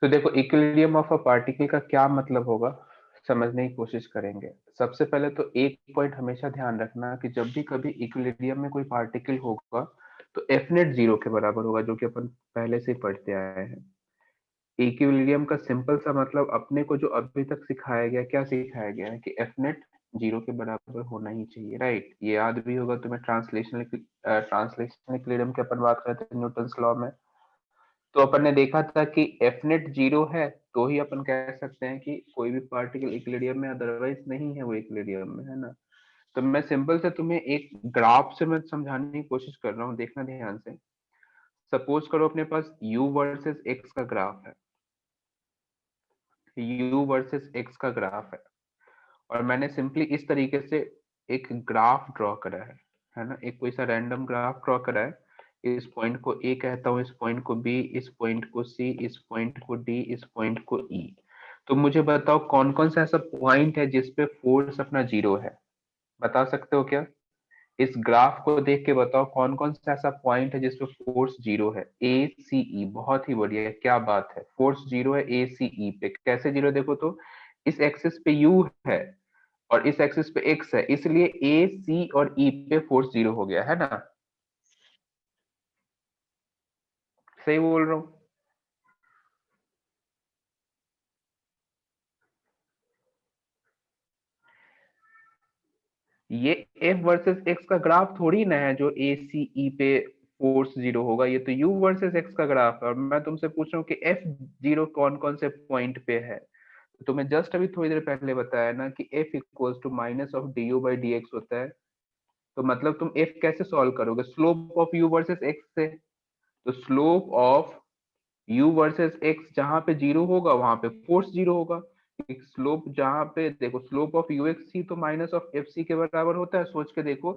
तो देखो equilibrium of a particle का क्या मतलब होगा, समझने की कोशिश करेंगे। सबसे पहले तो एक पॉइंट हमेशा ध्यान रखना कि जब भी कभी इक्विलिब्रियम में कोई पार्टिकल होगा तो एफ नेट जीरो के बराबर होगा, जो कि अपन पहले से ही पढ़ते आए हैं। इक्विलिब्रियम का सिंपल सा मतलब अपने को जो अभी तक सिखाया गया, क्या सिखाया गया है कि एफ नेट जीरो के बराबर होना ही चाहिए, राइट। ये याद भी होगा तुम्हें, ट्रांसलेशनल इक्विलिब्रियम की अपन बात करते थे न्यूटन्स लॉ में। तो अपन ने देखा था कि एफ नेट जीरो है तो ही अपन कह सकते हैं कि कोई भी पार्टिकल इक्विलिब्रियम में, अदरवाइज नहीं है वो इक्विलिब्रियम में, है ना। तो मैं सिंपल से तुम्हें एक ग्राफ से मैं समझाने की कोशिश कर रहा हूँ, देखना ध्यान से। सपोज करो अपने पास u वर्सेस x का ग्राफ है, u वर्सेस x का ग्राफ है, और मैंने सिंपली इस तरीके से एक ग्राफ ड्रॉ करा है ना, एक कोई सा रैंडम ग्राफ ड्रॉ करा है। इस पॉइंट को ए कहता हूँ, इस पॉइंट को बी, इस पॉइंट को सी, इस पॉइंट को डी, इस पॉइंट को ई। तो मुझे बताओ कौन कौन सा ऐसा पॉइंट है जिसपे फोर्स अपना जीरो है, बता सकते हो क्या? इस ग्राफ को देख के बताओ कौन कौन सा ऐसा पॉइंट है जिसपे फोर्स जीरो है। ए सी ई, बहुत ही बढ़िया, क्या बात है, फोर्स जीरो है ए सी ई पे। कैसे जीरो, देखो तो इस एक्सिस पे यू है और इस एक्सिस पे एक्स है, इसलिए ए सी और ई पे फोर्स जीरो हो गया, है ना। सही बोल रहा हूँ? ये एफ वर्सेस एक्स का ग्राफ थोड़ी ना है जो ए सी ई पे फोर्स जीरो होगा, ये तो यू वर्सेस एक्स का ग्राफ है। और मैं तुमसे पूछ रहा हूँ कि एफ जीरो कौन कौन से पॉइंट पे है। तो तुम्हें जस्ट अभी थोड़ी देर पहले बताया ना कि F equals to minus of D U by D X होता है। तो मतलब तुम एफ कैसे सॉल्व करोगे, slope of U versus X से। तो slope of u versus x जहां पे जीरो होगा वहां पे फोर्स जीरो होगा। स्लोप जहां पे देखो, स्लोप ऑफ यू एक्स सी तो माइनस ऑफ एफ सी के बराबर होता है, सोच के देखो।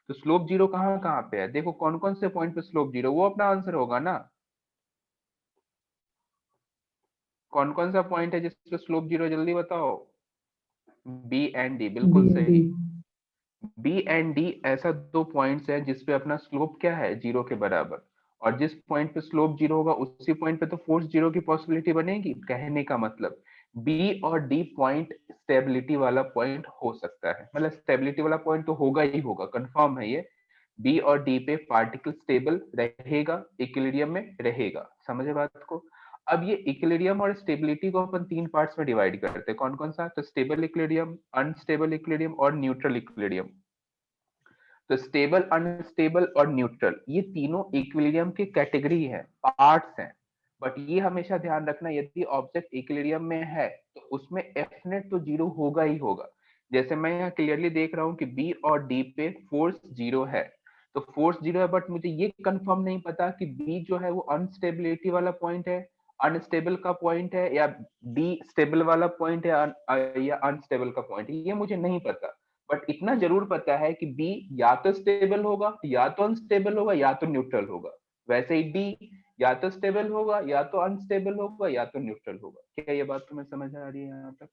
तो स्लोप जीरो कहाँ कहाँ पे है, देखो कौन कौन से पॉइंट पे स्लोप जीरो, वो अपना आंसर होगा ना। कौन कौन सा पॉइंट है जिसपे स्लोप जीरो, जल्दी बताओ। बी एंड डी, बी बिल्कुल एंड डी। सही। बी एंड डी ऐसा दो पॉइंट्स है जिसपे अपना स्लोप क्या है, जीरो के बराबर। और जिस पॉइंट पे स्लोप जीरो होगा उसी पॉइंट पे तो फोर्स जीरो की पॉसिबिलिटी बनेगी। कहने का मतलब बी और डी पॉइंट स्टेबिलिटी वाला पॉइंट हो सकता है, मतलब स्टेबिलिटी वाला पॉइंट तो होगा ही होगा, कंफर्म है ये। बी और डी पे पार्टिकल स्टेबल रहेगा, इक्विलिब्रियम में रहेगा, समझे बात को। अब ये इक्विलिब्रियम और स्टेबिलिटी को अपन तीन पार्ट्स में डिवाइड करते हैं, कौन कौन सा, तो स्टेबल इक्विलिब्रियम, अनस्टेबल इक्विलिब्रियम और न्यूट्रल इक्विलिब्रियम। तो स्टेबल, अनस्टेबल और न्यूट्रल, ये तीनों इक्विलिब्रियम की कैटेगरी है, पार्ट्स हैं। बट ये हमेशा ध्यान रखना, यदि ऑब्जेक्ट इक्विलिब्रियम में है तो उसमें एफ नेट तो जीरो होगा ही होगा। जैसे मैं यहाँ क्लियरली देख रहा हूँ कि बी और डी पे फोर्स जीरो है, तो फोर्स जीरो है, बट मुझे ये कंफर्म नहीं पता कि बी जो है वो अनस्टेबिलिटी वाला पॉइंट है, अनस्टेबल का पॉइंट है, या डी स्टेबल वाला पॉइंट है, या अनस्टेबल का पॉइंट है, ये मुझे नहीं पता। बट इतना जरूर पता है कि बी या तो स्टेबल होगा, या तो अनस्टेबल होगा, या तो न्यूट्रल होगा। वैसे ही डी या तो स्टेबल होगा, या तो अनस्टेबल होगा, या तो न्यूट्रल होगा। क्या ये बात तुम्हें समझ आ रही है यहाँ तक?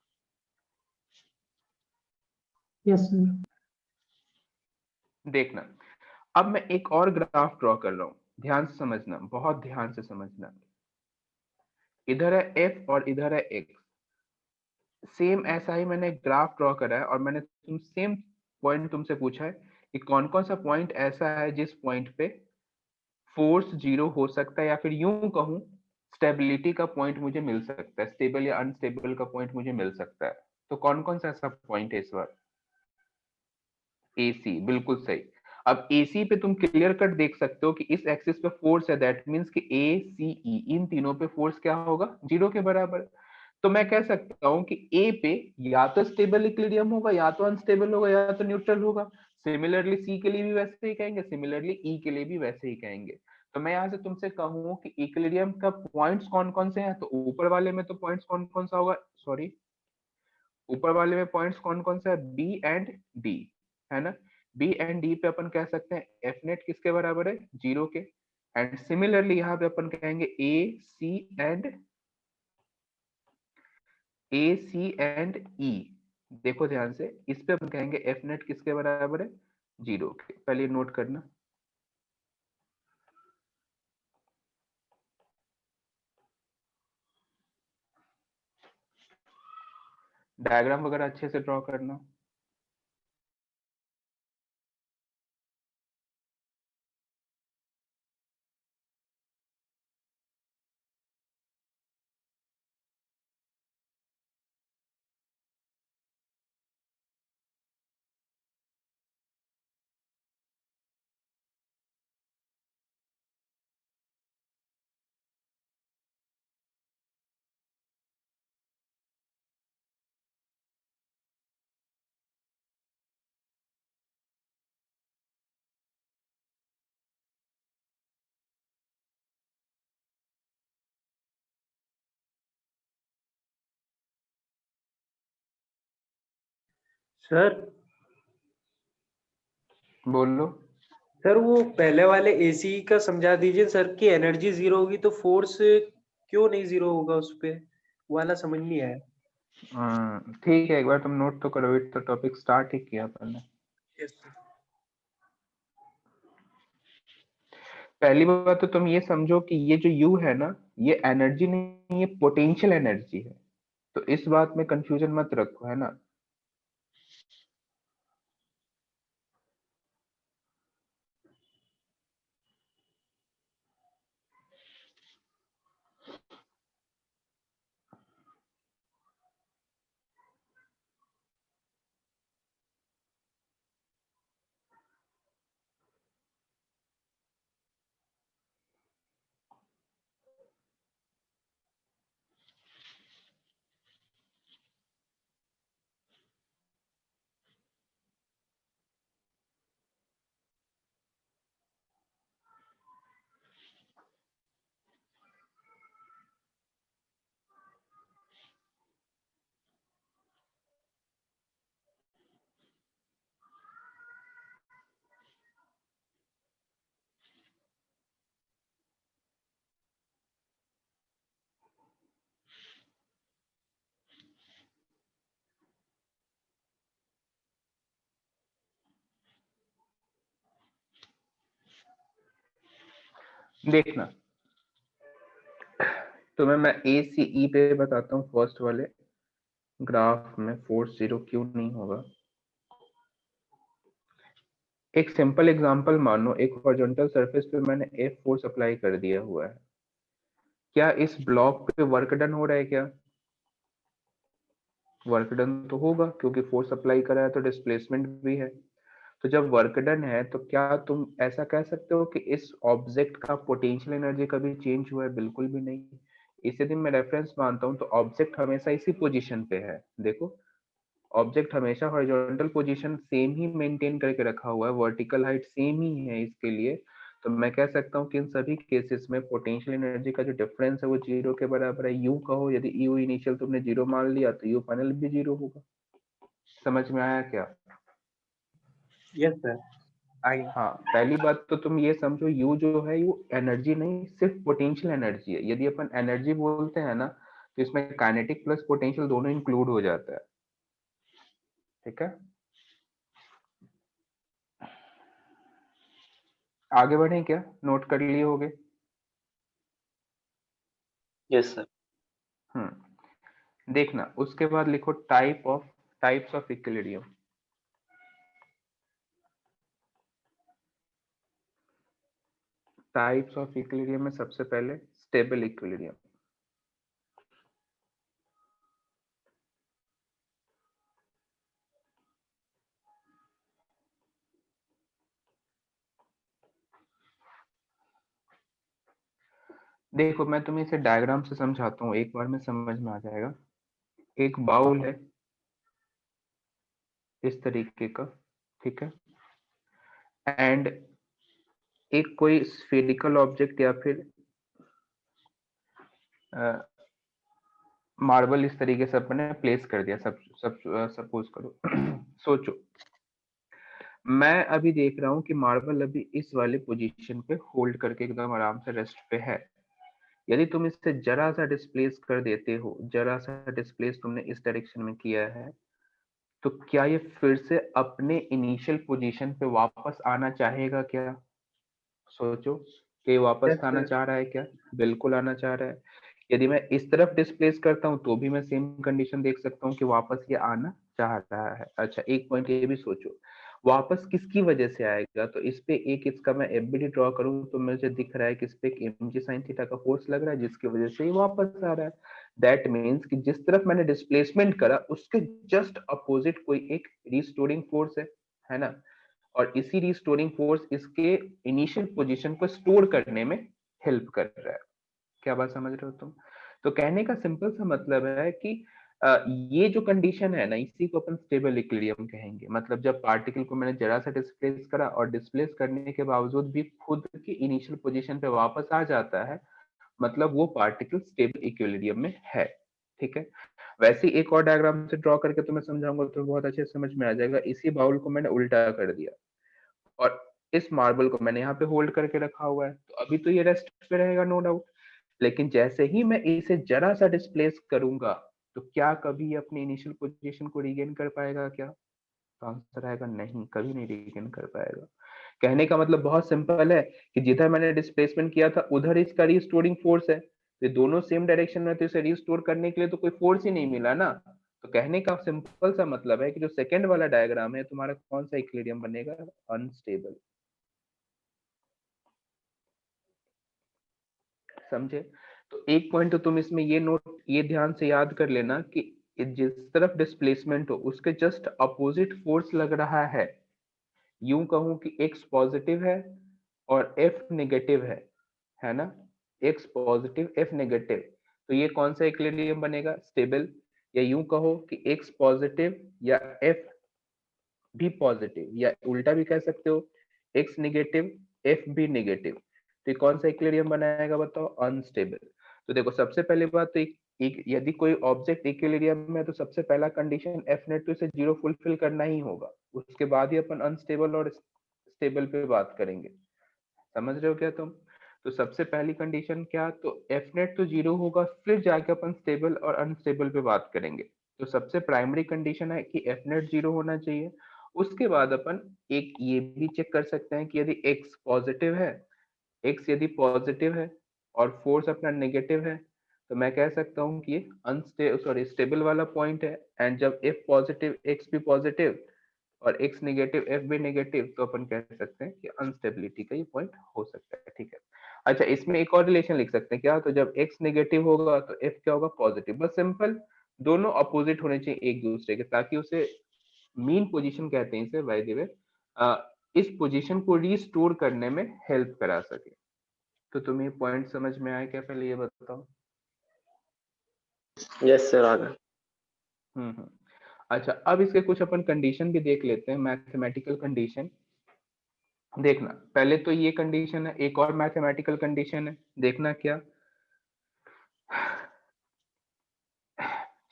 Yes sir. देखना, अब मैं एक और ग्राफ ड्रॉ कर रहा हूं, ध्यान से समझना, बहुत ध्यान से समझना। इधर है एफ और इधर है एक्स। सेम ऐसा ही मैंने ग्राफ ड्रॉ करा है, और मैंने तुम सेम पॉइंट तुमसे पूछा है कि कौन कौन सा पॉइंट ऐसा है जिस पॉइंट पे फोर्स जीरो हो सकता है, या फिर यूं कहूं स्टेबिलिटी का पॉइंट मुझे मिल सकता है, स्टेबल या अनस्टेबल का पॉइंट मुझे मिल सकता है। तो कौन कौन सा ऐसा पॉइंट है इस बार? एसी, बिल्कुल सही। अब एसी पे तुम क्लियर कट देख सकते हो कि इस एक्सिस पे फोर्स है, दैट मींस कि ए सी ई, इन तीनों पे फोर्स क्या होगा, जीरो के बराबर। तो मैं कह सकता हूं कि ए पे या तो स्टेबल इक्विलिब्रियम होगा, या तो अनस्टेबल होगा, या तो न्यूट्रल होगा। सिमिलरली सी के लिए भी वैसे ही कहेंगे, सिमिलरली ई के लिए भी वैसे ही कहेंगे। तो मैं यहाँ से तुमसे कहूँ कि इक्विलिब्रियम का पॉइंट्स कौन कौन से हैं, तो ऊपर वाले में तो पॉइंट्स कौन कौन सा होगा, सॉरी, ऊपर वाले में पॉइंट्स कौन कौन सा है, बी एंड डी, है ना। बी एंड डी पे अपन कह सकते हैं एफ नेट किसके बराबर है, जीरो के। एंड सिमिलरली यहाँ पे अपन कहेंगे ए सी एंड ई। देखो ध्यान से, इस पे अपन कहेंगे एफ नेट किसके बराबर है, जीरो के। पहले नोट करना। डायग्राम वगैरह अच्छे से ड्रॉ करना। सर बोलो। सर वो पहले वाले एसी का समझा दीजिए सर, की एनर्जी जीरो होगी तो फोर्स क्यों नहीं जीरो होगा उस पे, वो वाला समझ नहीं आया। ठीक है, एक बार तुम नोट तो करो, तो टॉपिक स्टार्ट ही किया अपन ने। Yes sir. पहली बात तो तुम ये समझो कि ये जो यू है ना, ये एनर्जी नहीं, ये पोटेंशियल एनर्जी है। तो इस बात में कंफ्यूजन मत रखो, है ना। देखना, तुम्हें मैं ए सी ई पे बताता हूँ। फर्स्ट वाले ग्राफ में फोर्स जीरो क्यों नहीं होगा। एक सिंपल एग्जांपल मानो, एक हॉरिजॉन्टल सरफेस पे मैंने एफ फोर्स अप्लाई कर दिया हुआ है। क्या इस ब्लॉक पे वर्क डन हो रहा है क्या? वर्क डन तो होगा, क्योंकि फोर्स अप्लाई करा है तो डिस्प्लेसमेंट भी है। तो जब वर्क डन है तो क्या तुम ऐसा कह सकते हो कि इस ऑब्जेक्ट का पोटेंशियल एनर्जी कभी चेंज हुआ है? बिल्कुल भी नहीं। इसे दिन मैं रेफरेंस मानता हूं, तो ऑब्जेक्ट हमेशा इसी पोजीशन पे है। देखो, ऑब्जेक्ट हमेशा हॉरिजॉन्टल पोजीशन सेम ही मेंटेन करके रखा हुआ है, वर्टिकल हाइट सेम ही है इसके लिए। तो मैं कह सकता हूँ कि इन सभी केसेस में पोटेंशियल एनर्जी का जो डिफरेंस है वो जीरो के बराबर है। यू कहो, यदि यू इनिशियल तुमने जीरो मान लिया तो यू फाइनल भी जीरो होगा। समझ में आया क्या? यस सर, आ गया। हाँ, पहली बात तो तुम ये समझो, यू जो है यू एनर्जी नहीं, सिर्फ पोटेंशियल एनर्जी है। यदि अपन एनर्जी बोलते हैं ना, तो इसमें काइनेटिक प्लस पोटेंशियल दोनों इंक्लूड हो जाता है। ठीक है, आगे बढ़े क्या? नोट कर लिए होगे। Yes sir. देखना, उसके बाद लिखो types of equilibrium. Types of equilibrium में सबसे पहले स्टेबल इक्विलिब्रियम। देखो, मैं तुम्हें इसे डायग्राम से समझाता हूँ, एक बार में समझ में आ जाएगा। एक बाउल है इस तरीके का, ठीक है, एंड एक कोई स्फेरिकल ऑब्जेक्ट या फिर मार्बल इस तरीके से अपने प्लेस कर दिया। सब सब सपोज करो सोचो, मैं अभी देख रहा हूँ कि मार्बल अभी इस वाले पोजीशन पे होल्ड करके एकदम आराम से रेस्ट पे है। यदि तुम इससे जरा सा डिस्प्लेस कर देते हो, जरा सा डिस्प्लेस तुमने इस डायरेक्शन में किया है, तो क्या ये फिर से अपने इनिशियल पोजीशन पे वापस आना चाहेगा क्या? सोचो, कि ये वापस यस आना सर। चाह रहा है क्या? बिल्कुल आना चाह रहा है। यदि मैं इस तरफ डिस्प्लेस करता हूँ तो भी मैं सेम कंडीशन देख सकता हूँ कि वापस ये आना चाह रहा है। अच्छा, एक पॉइंट ये भी सोचो, वापस किसकी वजह से आएगा? तो इस पे एक इसका मैं एफबीडी ड्रॉ करूँ तो मुझे दिख रहा है कि इस पे एक mg sin थीटा का फोर्स लग रहा है जिसकी वजह से ये वापस आ रहा है। दैट मीन्स कि जिस तरफ मैंने डिस्प्लेसमेंट करा उसके जस्ट अपोजिट कोई एक रिस्टोरिंग फोर्स है ना? और इसी रिस्टोरिंग फोर्स इसके इनिशियल पोजीशन को स्टोर करने में हेल्प कर रहा है। क्या बात समझ रहे हो तुम? तो कहने का सिंपल सा मतलब है कि ये जो कंडीशन है ना, इसी को अपन स्टेबल इक्विलिब्रियम कहेंगे। मतलब जब पार्टिकल को मैंने जरा सा डिस्प्लेस करा और डिस्प्लेस करने के बावजूद भी खुद की इनिशियल पोजीशन पे वापस आ जाता है, मतलब वो पार्टिकल स्टेबल इक्विलिब्रियम में है। ठीक है, वैसे एक और डायग्राम से ड्रॉ करके तुम्हें समझाऊंगा तो बहुत अच्छे से समझ में आ जाएगा। इसी बाउल को मैंने उल्टा कर दिया और इस मार्बल को मैंने यहाँ पे होल्ड करके रखा हुआ है, तो अभी तो ये रेस्ट पे रहेगा नो डाउट। लेकिन जैसे ही मैं इसे जरा सा डिस्प्लेस करूंगा तो क्या कभी ये अपनी इनिशियल पोजीशन को रीगेन कर पाएगा क्या? तो आंसर आएगा नहीं, कभी नहीं रीगेन कर पाएगा। कहने का मतलब बहुत सिंपल है कि जिधर मैंने डिस्प्लेसमेंट किया था उधर इसका रिस्टोरिंग फोर्स है, तो ये दोनों सेम डायरेक्शन में, तो इसे रिस्टोर करने के लिए तो कोई फोर्स ही नहीं मिला ना। तो कहने का सिंपल सा मतलब है कि जो सेकंड वाला डायग्राम है तुम्हारा कौन सा इक्विलिब्रियम बनेगा? अनस्टेबल। समझे? तो एक पॉइंट तो तुम इसमें ये ध्यान से याद कर लेना कि जिस तरफ डिस्प्लेसमेंट हो उसके जस्ट अपोजिट फोर्स लग रहा है। यूं कहूं कि x पॉजिटिव है और f नेगेटिव है ना? x पॉजिटिव f नेगेटिव, तो ये कौन सा इक्विलिब्रियम बनेगा? स्टेबल। या यूं कहो कि x पॉजिटिव या f भी पॉजिटिव, या उल्टा भी कह सकते हो, x नेगेटिव f भी नेगेटिव, तो ये कौन सा इक्विलिब्रियम बनाएगा बताओ? अनस्टेबल। तो देखो सबसे पहली बात तो एक यदि कोई ऑब्जेक्ट इक्विलिब्रियम में है तो सबसे पहला कंडीशन एफ नेट तो इसे जीरो फुलफिल करना ही होगा, उसके बाद ही अपन अनस्टेबल और स्टेबल पे बात करेंगे। समझ रहे हो क्या तुम? तो सबसे पहली कंडीशन क्या? तो एफ नेट तो जीरो होगा, फिर जाके अपन स्टेबल और अनस्टेबल पे बात करेंगे। तो सबसे प्राइमरी कंडीशन है कि एफ नेट जीरो होना चाहिए। उसके बाद अपन एक ये भी चेक कर सकते हैं कि यदि एक्स पॉजिटिव है, एक्स यदि पॉजिटिव है और फोर्स अपना नेगेटिव है, तो मैं कह सकता हूँ कि ये स्टेबल वाला पॉइंट है। एंड जब एफ पॉजिटिव एक्स भी पॉजिटिव और एक्स नेगेटिव एफ भी नेगेटिव, तो अपन कह सकते हैं कि अनस्टेबिलिटी का ये पॉइंट हो सकता है। ठीक है, अच्छा इसमें एक और रिलेशन लिख सकते हैं क्या? तो जब एक्स नेगेटिव होगा तो एफ क्या होगा? पॉजिटिव। बस सिंपल, दोनों अपोजिट होने चाहिए एक दूसरे के, ताकि उसे मीन पोजीशन कहते हैं इसे बाय द वे, इस पोजीशन को रिस्टोर करने में हेल्प करा सके। तो तुम्हें पॉइंट समझ में आया क्या? पहले ये बताओ। यस सर, आ गया। हम्म। अच्छा, अब इसके कुछ अपन कंडीशन भी देख लेते हैं, मैथमेटिकल कंडीशन। देखना पहले तो ये कंडीशन है, एक और मैथमेटिकल कंडीशन है, देखना क्या।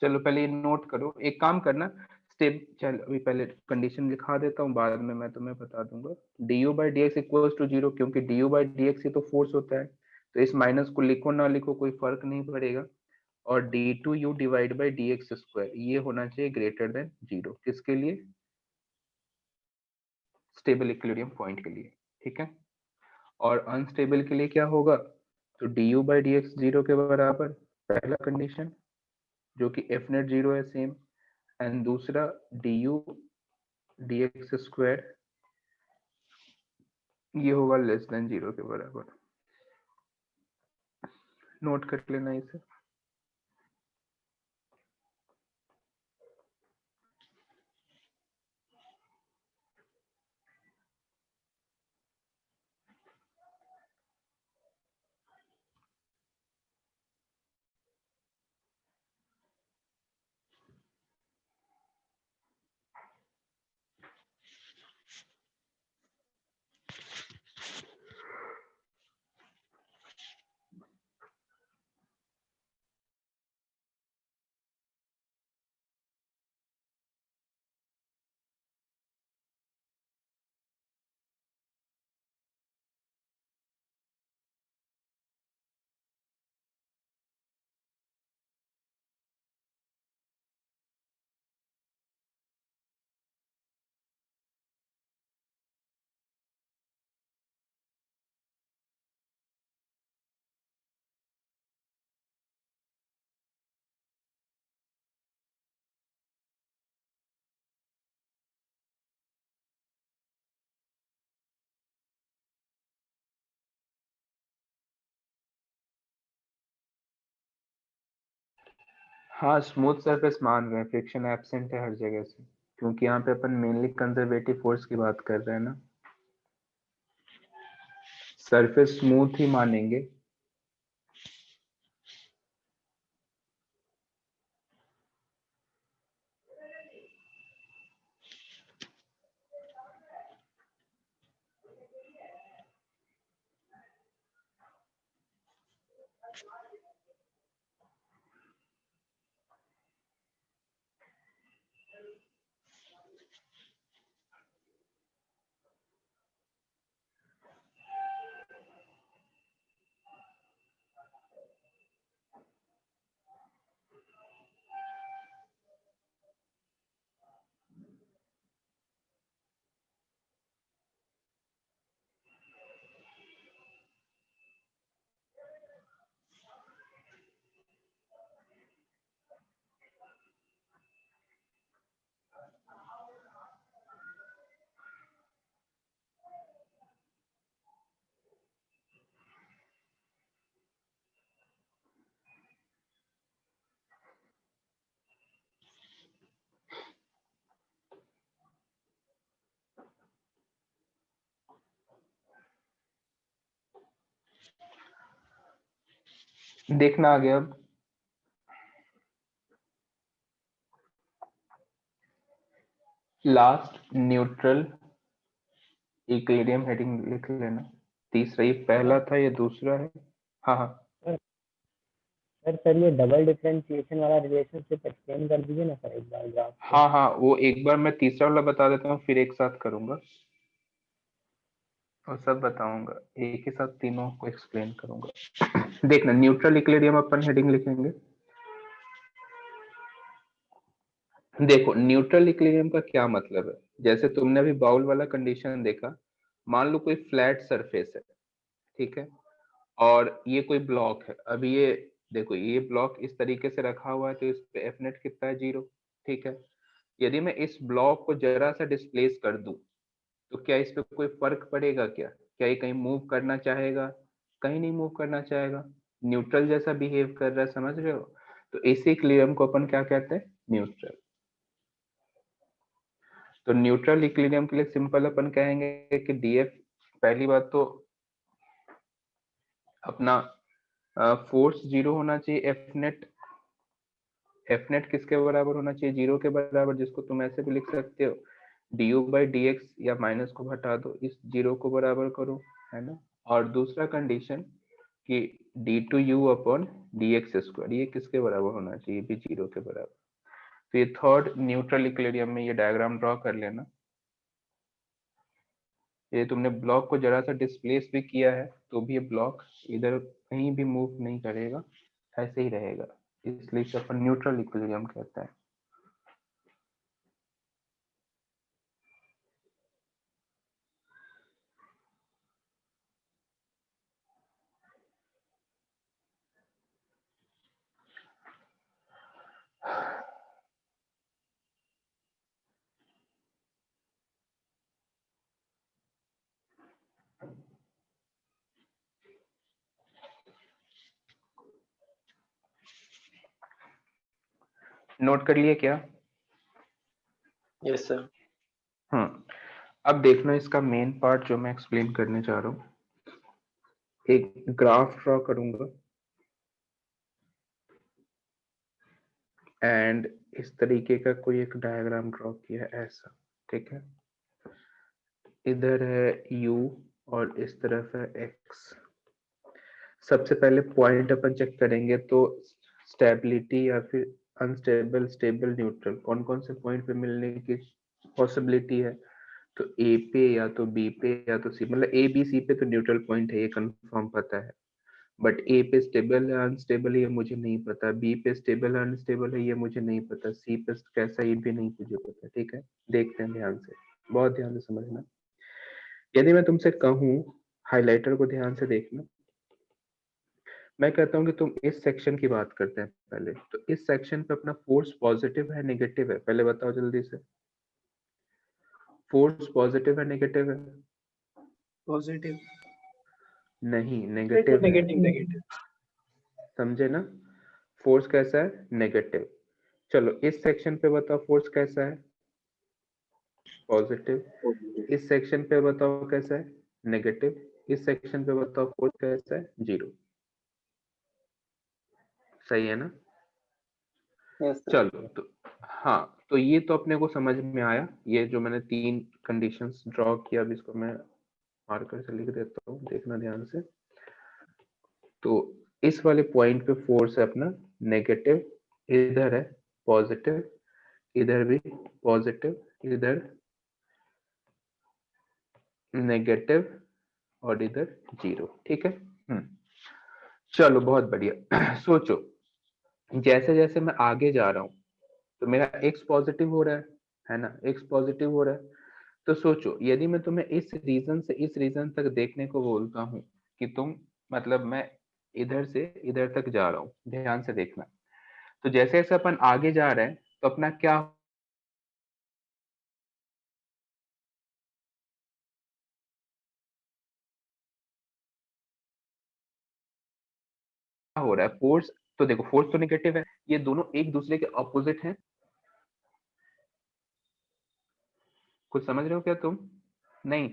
चलो पहले ये नोट करो, एक काम करना, स्टेप चल अभी पहले कंडीशन लिखा देता हूँ, बाद में मैं तुम्हें बता दूंगा। du by D X equal to zero, क्योंकि du बाई डी एक्स ही तो फोर्स होता है, तो इस माइनस को लिखो ना लिखो कोई फर्क नहीं पड़ेगा। और D two U divide by D X square ये होना चाहिए ग्रेटर देन जीरो, किसके लिए? स्टेबल इक्विलिब्रियम पॉइंट के लिए। ठीक है, और अनस्टेबल के लिए क्या होगा? तो D U by D x zero के बराबर, पहला कंडीशन, जो कि एफ नेट जीरो है सेम। एंड दूसरा D U D X square ये होगा लेस देन जीरो के बराबर। नोट कर लेना इसे। हाँ स्मूथ सरफेस मान रहे हैं, फ्रिक्शन एब्सेंट है हर जगह से, क्योंकि यहाँ पे अपन मेनली कंजर्वेटिव फोर्स की बात कर रहे हैं ना, सरफेस स्मूथ ही मानेंगे। देखना आ गया अब, लास्ट न्यूट्रल इक्विलिब्रियम हेडिंग लिख लेना। तीसरा, ये पहला था, ये दूसरा है। हाँ हाँ सर ये डबल डिफरेंशिएशन वाला रिलेशनशिप एक्सप्लेन कर दीजिए ना सर एक बार ग्राफ पे। हाँ हाँ, वो एक बार मैं तीसरा वाला बता देता हूँ, फिर एक साथ करूंगा और सब बताऊंगा, एक ही साथ तीनों को एक्सप्लेन करूंगा। देखना, न्यूट्रल इक्विलिब्रियम अपन हेडिंग लिखेंगे। देखो न्यूट्रल इक्विलिब्रियम का क्या मतलब है, जैसे तुमने अभी बाउल वाला कंडीशन देखा, मान लो कोई फ्लैट सरफेस है, ठीक है, और ये कोई ब्लॉक है। अभी ये देखो, ये ब्लॉक इस तरीके से रखा हुआ है, तो इस पे एफ नेट कितना है, 0, ठीक है। यदि मैं इस ब्लॉक को जरा सा डिस्प्लेस कर दूं, तो क्या इस पे कोई फर्क पड़ेगा? क्या ये कहीं मूव करना चाहेगा? कहीं नहीं मूव करना चाहेगा, न्यूट्रल जैसा बिहेव कर रहा है, समझ रहे हो? तो इसी इक्विलिब्रियम को अपन क्या कहते हैं, न्यूट्रल। तो न्यूट्रल इक्विलिब्रियम के लिए सिंपल अपन कहेंगे कि डीएफ, पहली बात तो अपना फोर्स 0 होना चाहिए, एफ नेट किसके बराबर होना चाहिए, 0 के बराबर, जिसको तुम ऐसे भी लिख सकते हो du बाई डी एक्स, या माइनस को हटा दो, इस 0 को बराबर करो, है ना। और दूसरा कंडीशन कि D two U upon D X square, ये किसके बराबर होना चाहिए, भी 0 के बराबर। तो ये थर्ड न्यूट्रल इक्विलिब्रियम में ये डायग्राम ड्रॉ कर लेना। ये तुमने ब्लॉक को जरा सा डिस्प्लेस भी किया है, तो भी ये ब्लॉक इधर कहीं भी मूव नहीं करेगा, ऐसे ही रहेगा, इसलिए इसे अपन न्यूट्रल इक्विलिब्रियम कहते हैं। नोट कर लिए क्या? Yes sir. अब देखना, इसका मेन पार्ट जो मैं एक्सप्लेन करने जा रहा हूँ, एक ग्राफ ड्रॉ करूंगा एंड इस तरीके का कोई एक डायग्राम ड्रॉ किया है ऐसा, ठीक है। इधर है u और इस तरफ है x। सबसे पहले पॉइंट अपन चेक करेंगे, तो स्टेबिलिटी या फिर अनस्टेबल, स्टेबल, न्यूट्रल, कौन कौन से पॉइंट पे मिलने की पॉसिबिलिटी है। तो ए पे या तो बी पे या तो सी, मतलब ए बी सी पे तो न्यूट्रल पॉइंट है, ये कंफर्म पता है। बट ए पे स्टेबल है अनस्टेबल है ये मुझे नहीं पता, बी पे स्टेबल है अनस्टेबल है ये मुझे नहीं पता, सी पे कैसा ये भी नहीं मुझे पता, ठीक है। देखते हैं ध्यान से, बहुत ध्यान से समझना। यदि मैं तुमसे कहूँ, हाइलाइटर को ध्यान से देखना, मैं कहता हूँ कि तुम इस सेक्शन की बात करते हैं पहले, तो इस सेक्शन पे अपना फोर्स पॉजिटिव है नेगेटिव है, पहले बताओ जल्दी से। फोर्स पॉजिटिव है नेगेटिव है? पॉजिटिव। नहीं, नेगेटिव है। नेगेटिव। समझे ना? फोर्स कैसा है, नेगेटिव। चलो इस सेक्शन पे बताओ फोर्स कैसा है, पॉजिटिव। इस सेक्शन पे बताओ कैसा है, नेगेटिव। इस सेक्शन पे बताओ फोर्स कैसा है, 0। सही है ना? Yes sir. चलो तो हाँ, तो ये तो अपने को समझ में आया। ये जो मैंने 3 कंडीशंस ड्रॉ किया, अब इसको मैं मार्कर से लिख देता हूँ, देखना ध्यान से। तो इस वाले पॉइंट पे फोर्स है अपना नेगेटिव, इधर है पॉजिटिव, इधर भी पॉजिटिव, इधर नेगेटिव और इधर 0। ठीक है। चलो बहुत बढ़िया। सोचो, जैसे जैसे मैं आगे जा रहा हूं तो मेरा x पॉजिटिव हो रहा है ना, x पॉजिटिव हो रहा है। तो सोचो, यदि मैं तुम्हें इस रीजन से इस रीजन तक देखने को बोलता हूं कि तुम, मतलब मैं इधर से इधर तक जा रहा हूं, ध्यान से देखना। तो जैसे जैसे अपन आगे जा रहे हैं तो अपना क्या हो रहा है, फोर्स। तो देखो फोर्स तो निगेटिव है, ये दोनों एक दूसरे के ऑपोजिट हैं। कुछ समझ रहे हो क्या तुम? नहीं?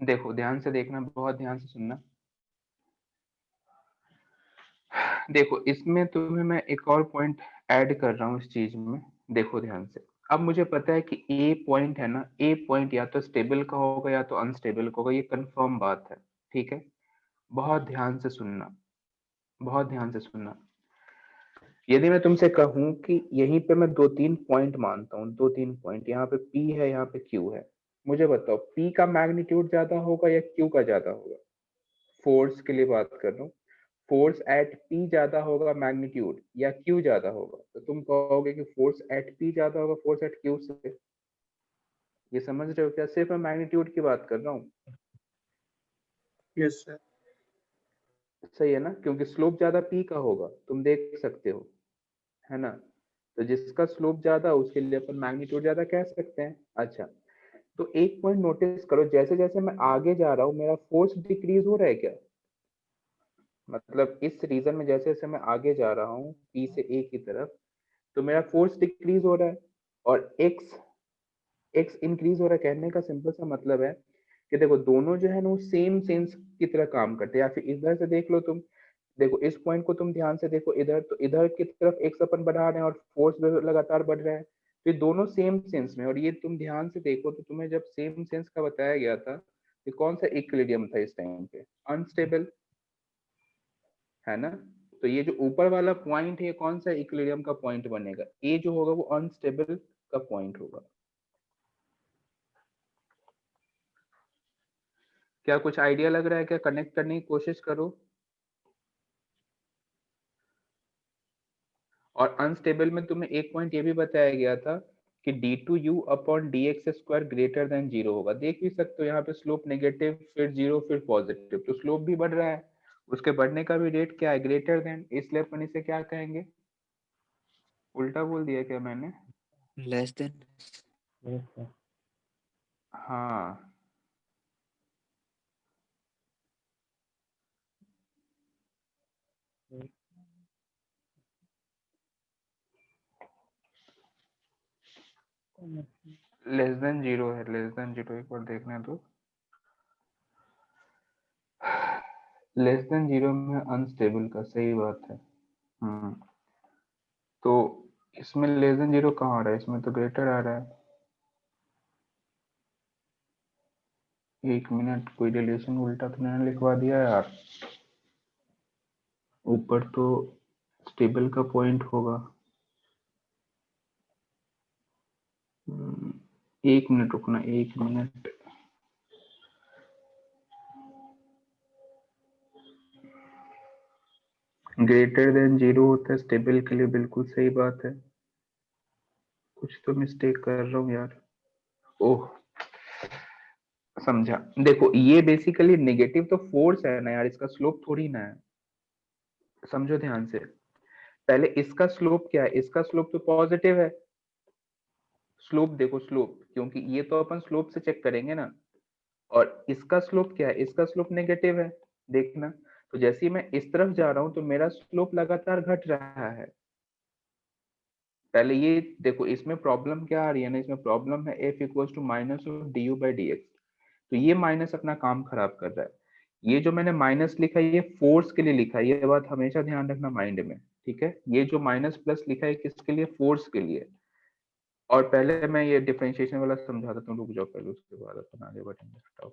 देखो ध्यान से देखना, बहुत ध्यान से सुनना। देखो इसमें तुम्हें मैं एक और पॉइंट ऐड कर रहा हूँ इस चीज में। देखो ध्यान से, अब मुझे पता है कि ए पॉइंट है ना, ए पॉइंट या तो स्टेबल का होगा या तो अनस्टेबल का होगा, ये कंफर्म बात है। ठीक है, बहुत ध्यान से सुनना, बहुत ध्यान से सुनना। यदि मैं तुमसे कहूं कि यहीं पे मैं 2-3 पॉइंट मानता हूँ, 2-3 पॉइंट, यहाँ पे P है, यहाँ पे Q है, मुझे बताओ P का मैग्नीट्यूड ज्यादा होगा या Q का ज्यादा होगा? फोर्स के लिए बात कर रहा हूँ। फोर्स एट P ज्यादा होगा मैग्नीट्यूड या Q ज्यादा होगा? तो तुम कहोगे कि फोर्स एट P ज्यादा होगा फोर्स एट Q से। ये समझ रहे हो क्या? सिर्फ मैं मैग्नीट्यूड की बात कर रहा हूँ। Yes sir. सही है ना? क्योंकि स्लोप ज्यादा P का होगा, तुम देख सकते हो, है ना? तो जिसका स्लोप ज्यादा उसके लिए अपन मैग्नीट्यूड ज्यादा कह सकते हैं। अच्छा, तो एक पॉइंट नोटिस करो, जैसे जैसे मैं आगे जा रहा हूँ मेरा फोर्स डिक्रीज हो रहा है क्या? मतलब इस रीजन में जैसे जैसे मैं आगे जा रहा हूँ P से A की तरफ, तो मेरा फोर्स डिक्रीज हो रहा है। और एक्स इंक्रीज हो रहा है। कहने का सिंपल सा मतलब है कि देखो दोनों जो है ना वो सेम सेंस की तरह काम करते हैं। या फिर इधर से देख लो तुम, देखो इस पॉइंट को तुम ध्यान से देखो, इधर तो इधर की तरफ एक्स अपन बढ़ा रहे हैं और फोर्स भी लगातार बढ़ रहा है, तो ये दोनों सेम सेंस में। और ये तुम ध्यान से देखो तो तुम्हें जब सेम सेंस का बताया गया था, ये कौन सा इक्विलिब्रियम था इस टाइम पे? अनस्टेबल, है ना? तो ये जो ऊपर वाला पॉइंट है ये कौन सा इक्विलिब्रियम का पॉइंट बनेगा? ए जो होगा वो अनस्टेबल का पॉइंट होगा। क्या कुछ आइडिया लग रहा है क्या? कनेक्ट करने की कोशिश करो। और अनस्टेबल में तुम्हें एक पॉइंट ये भी बताया गया था कि d2u upon dx square greater than 0 होगा। देख भी सकते हो यहाँ पे स्लोप नेगेटिव, फिर 0, फिर पॉजिटिव, तो स्लोप भी बढ़ रहा है, उसके बढ़ने का भी रेट क्या है? Greater than. इसलिए अपन इसे क्या कहेंगे? उल्टा बोल दिया क्या मैंने? Less than. Yes sir. हाँ, लेस देन 0 है, लेस देन 0, एक बार देखने दो। लेस देन 0 में अनस्टेबल का, सही बात है। तो इसमें लेस देन 0 कहाँ आ रहा है? इसमें तो ग्रेटर आ रहा है। एक मिनट, कोई रिलेशन उल्टा तो मैंने लिखवा दिया यार? ऊपर तो स्टेबल का पॉइंट होगा। एक मिनट रुकना, एक मिनट। ग्रेटर देन 0 होता है स्टेबल के लिए, बिल्कुल सही बात है। कुछ तो मिस्टेक कर रहा हूँ यार। ओह, समझा। देखो ये बेसिकली नेगेटिव तो फोर्स है ना यार, इसका स्लोप थोड़ी ना है। समझो ध्यान से, पहले इसका स्लोप क्या है, इसका स्लोप तो पॉजिटिव है, स्लोप देखो स्लोप, क्योंकि ये तो अपन स्लोप से चेक करेंगे ना, और इसका स्लोप क्या है, इसका स्लोप नेगेटिव है, देखना। तो जैसे ही मैं इस तरफ जा रहा हूं तो मेरा स्लोप लगातार घट रहा है। पहले ये देखो, इसमें प्रॉब्लम क्या आ रही है ना, इसमें प्रॉब्लम है f equals to minus of D U by D X. तो ये माइनस अपना काम खराब कर रहा है। ये जो मैंने माइनस लिखा है ये फोर्स के लिए लिखा है, ये बात हमेशा ध्यान रखना माइंड में, ठीक है। ये जो माइनस प्लस लिखा है किसके लिए, फोर्स के लिए। और पहले मैं ये डिफरेंशिएशन वाला समझा देता हूँ, रुक जाओ पहले, उसके बाद अपन आगे बढ़ेंगे। हटाओ।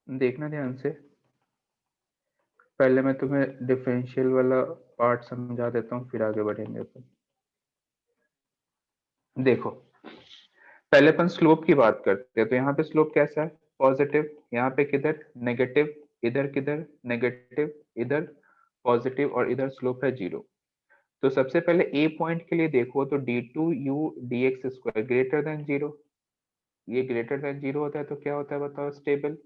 देखना ध्यान से, पहले मैं तुम्हें डिफरेंशियल वाला पार्ट समझा देता हूँ, फिर आगे बढ़ेंगे अपन। देखो, पहले अपन स्लोप की बात करते हैं, तो यहाँ पे स्लोप कैसा है, पॉजिटिव, यहाँ पे किधर नेगेटिव, इधर किधर नेगेटिव, इधर पॉजिटिव, और इधर स्लोप है 0। तो सबसे पहले ए पॉइंट के लिए देखो, तो d2u dx square greater than 0, ये ग्रेटर देन 0 होता है तो क्या होता है बताओ, स्टेबल,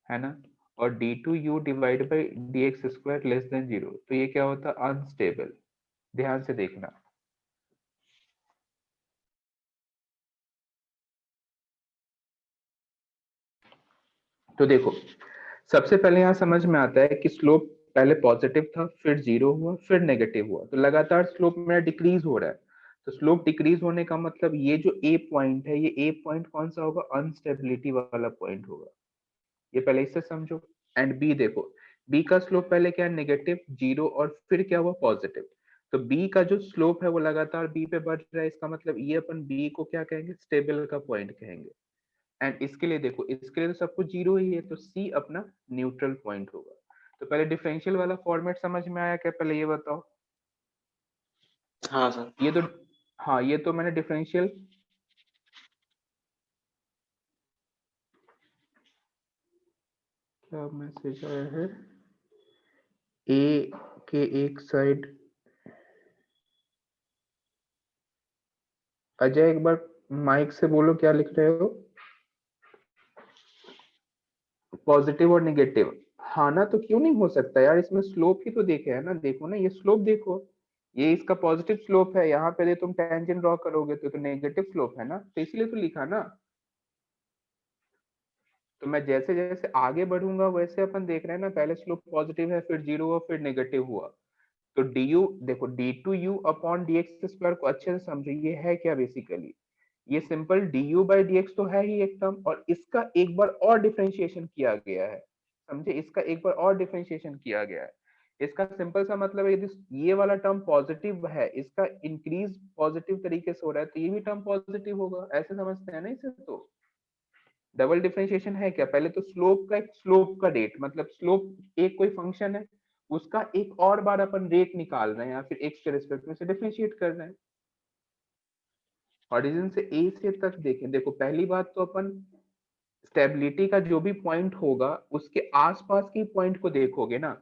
है ना। और d2u divide by dx square less than 0, तो ये क्या होता है, अनस्टेबल। ध्यान से देखना, तो देखो सबसे पहले यहाँ समझ में आता है कि स्लोप पहले पॉजिटिव था, फिर 0 हुआ, फिर नेगेटिव हुआ, तो लगातार स्लोप मेरा डिक्रीज हो रहा है। तो स्लोप डिक्रीज होने का मतलब ये जो ए पॉइंट है, ये ए पॉइंट कौन सा होगा, अनस्टेबिलिटी वाला पॉइंट होगा, ये पहले इससे समझो। एंड बी देखो, बी का स्लोप पहले क्या है, नेगेटिव 0, और फिर क्या हुआ, पॉजिटिव। तो बी का जो स्लोप है वो लगातार बी पे बढ़ रहा है, इसका मतलब ये अपन बी को क्या कहेंगे, स्टेबल का पॉइंट कहेंगे। एंड इसके लिए देखो, इसके लिए तो सब कुछ 0 ही है, तो सी अपना न्यूट्रल पॉइंट होगा। तो पहले डिफरेंशियल वाला फॉर्मेट समझ में आया क्या, पहले ये बताओ। हाँ सर। ये तो, हाँ ये तो मैंने डिफरेंशियल, क्या मैसेज आया है, ए के एक साइड, अजय एक बार माइक से बोलो क्या लिख रहे हो, पॉजिटिव और नेगेटिव। हाँ ना, तो क्यों नहीं हो सकता यार, इसमें स्लोप ही तो देखे है ना, देखो ना ये स्लोप देखो, ये इसका पॉजिटिव स्लोप है, यहाँ पे तुम टेंजेंट ड्रॉ करोगे तो नेगेटिव स्लोप है ना, तो इसलिए तो लिखा ना। तो मैं जैसे जैसे आगे बढ़ूंगा वैसे अपन देख रहे हैं ना, पहले स्लोप पॉजिटिव है, फिर 0 हुआ, फिर नेगेटिव हुआ। तो डी यू देखो, d2u अपॉन dx स्क्वायर को अच्छे से समझो, ये है क्या बेसिकली, ये सिंपल du बाई dx तो है ही एक टर्म, और इसका एक बार और डिफरेंशिएशन किया गया है, समझे, इसका एक बार और डिफरेंशिएशन किया गया है। इसका सिंपल सा मतलब है, यदि ये वाला टर्म पॉजिटिव है, इसका इंक्रीज पॉजिटिव तरीके से हो रहा है, तो ये भी टर्म पॉजिटिव होगा, ऐसे समझते हैं ना इसे। तो डबल डिफरेंशिएशन है क्या, पहले तो स्लोप का एक स्लोप का रेट, मतलब स्लोप एक कोई फंक्शन है, उसका एक और बार अपन रेट निकाल रहे हैं, या फिर एक्स के रिस्पेक्ट में से डिफरेंशिएट कर रहे हैं। ओरिजिन से ए से तक देखें, देखो पहली बात तो अपन स्टेबिलिटी का जो भी पॉइंट होगा उसके आसपास की पॉइंट को देखोगे ना।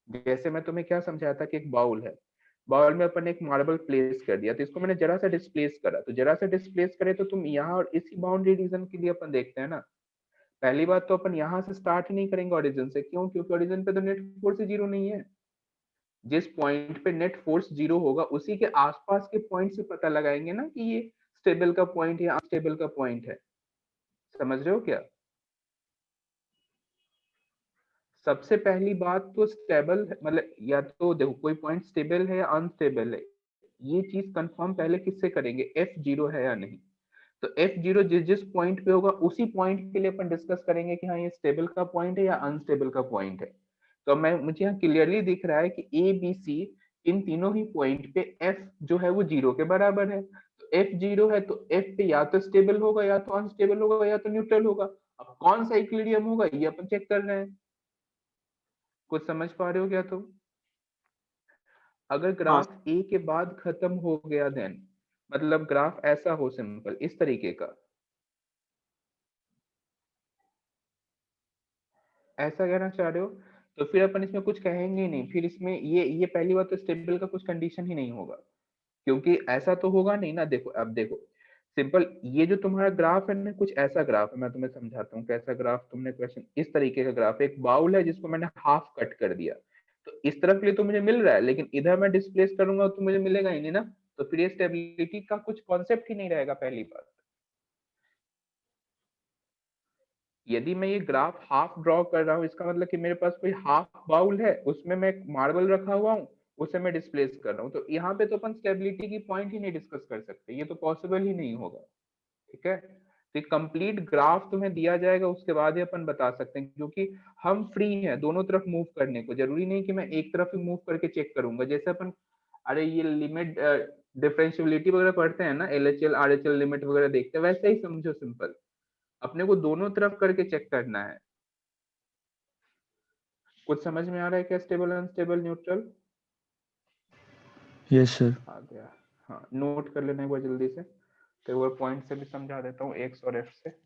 जैसे मैं तुम्हें क्या समझाया था कि एक बाउल है, बाउल में अपन एक मार्बल प्लेस कर दिया, तो इसको मैंने जरा सा डिस्प्लेस करा, तो जरा सा डिस्प्लेस करे तो तुम यहाँ और इसी बाउंड्री रीजन के लिए अपन देखते हैं ना। पहली बात तो अपन यहाँ से स्टार्ट नहीं करेंगे ओरिजिन से, क्यों, क्योंकि ओरिजिन पे तो नेट फोर्स 0 नहीं है। जिस पॉइंट पे नेट फोर्स 0 होगा उसी के आसपास के पॉइंट से पता लगाएंगे ना कि ये स्टेबल का पॉइंट है या अनस्टेबल का पॉइंट है। समझ रहे हो क्या, सबसे पहली बात तो स्टेबल मतलब, या तो देखो कोई पॉइंट स्टेबल है या अनस्टेबल है, ये चीज कंफर्म पहले किससे करेंगे, f0 है या नहीं। तो f0 जिस जिस पॉइंट पे होगा उसी पॉइंट के लिए अपन डिस्कस करेंगे कि हाँ ये स्टेबल का पॉइंट है या अनस्टेबल का पॉइंट है। तो मैं मुझे यहाँ क्लियरली दिख रहा है कि ए बी सी इन तीनों ही पॉइंट पे f जो है वो 0 के बराबर है, तो f0 है तो f पे या तो स्टेबल होगा या तो अनस्टेबल होगा या तो न्यूट्रल होगा। अब कौन सा इक्विलिब्रियम होगा ये अपन चेक कर रहे हैं, कुछ समझ पा रहे हो क्या तुम। अगर हाँ ग्राफ ए के बाद खत्म हो गया देन, मतलब ग्राफ ऐसा हो सिंपल इस तरीके का, ऐसा कहना चाह रहे हो, तो फिर अपन इसमें कुछ कहेंगे ही नहीं, फिर इसमें ये पहली बात तो स्टेबल का कुछ कंडीशन ही नहीं होगा, क्योंकि ऐसा तो होगा नहीं ना। देखो अब देखो सिंपल, ये जो तुम्हारा ग्राफ है ना, कुछ ऐसा ग्राफ है, मैं तुम्हें समझाता हूँ कैसा ग्राफ। तुमने क्वेश्चन इस तरीके का ग्राफ है, एक बाउल है जिसको मैंने हाफ कट कर दिया, तो इस तरफ के लिए तो मुझे मिल रहा है, लेकिन इधर मैं डिस्प्लेस करूंगा तो मुझे मिलेगा ही नहीं ना। तो फिर ये स्टेबिलिटी का कुछ कॉन्सेप्ट ही नहीं रहेगा पहली बात। यदि मैं ये ग्राफ हाफ ड्रॉ कर रहा हूँ, इसका मतलब कि मेरे पास कोई हाफ बाउल है, उसमें मैं मार्बल रखा हुआ हूँ, उसे मैं डिस्प्लेस कर रहा हूँ, तो यहाँ पे तो अपन स्टेबिलिटी की पॉइंट ही नहीं डिस्कस कर सकते, ये तो पॉसिबल ही नहीं होगा। ठीक है, तो कंप्लीट ग्राफ तुम्हें दिया जाएगा, उसके बाद ही अपन बता सकते हैं, क्योंकि हम फ्री हैं दोनों तरफ मूव करने को। जरूरी नहीं कि मैं एक तरफ ही मूव करके चेक करूंगा। जैसे अपन अरे ये लिमिट डिफरेंशियबिलिटी वगैरह पढ़ते हैं ना, एलएचएल आरएचएल लिमिट वगैरह देखते हैं, वैसे ही समझो सिंपल, अपने को दोनों तरफ करके चेक करना है। कुछ समझ में आ रहा है क्या? Stable unstable neutral yes sir. आ गया। हाँ, नोट कर लेना एक बार जल्दी से, तो एक बार पॉइंट से भी समझा देता हूँ, एक्स और एफ से।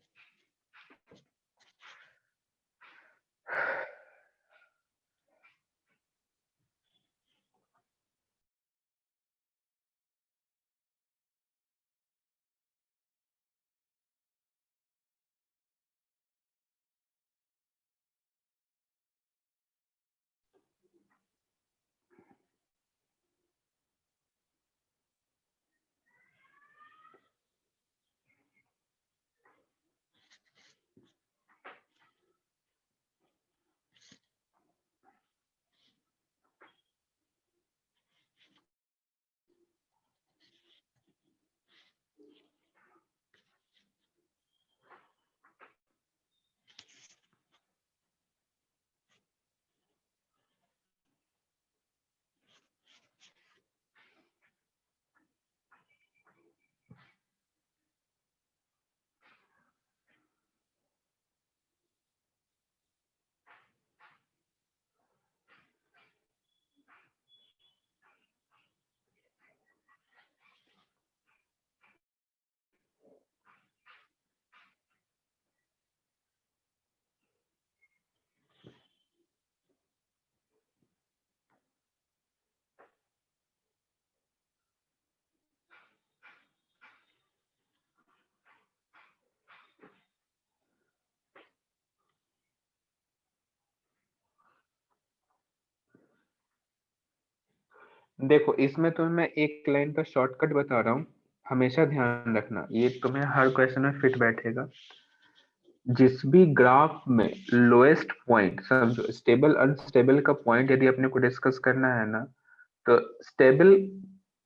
देखो इसमें तुम्हें मैं एक लाइन का शॉर्टकट बता रहा हूँ, हमेशा ध्यान रखना, ये तुम्हें हर क्वेश्चन में फिट बैठेगा। जिस भी ग्राफ में लोएस्ट पॉइंट, समझो स्टेबल अनस्टेबल का पॉइंट यदि अपने को डिस्कस करना है ना, तो स्टेबल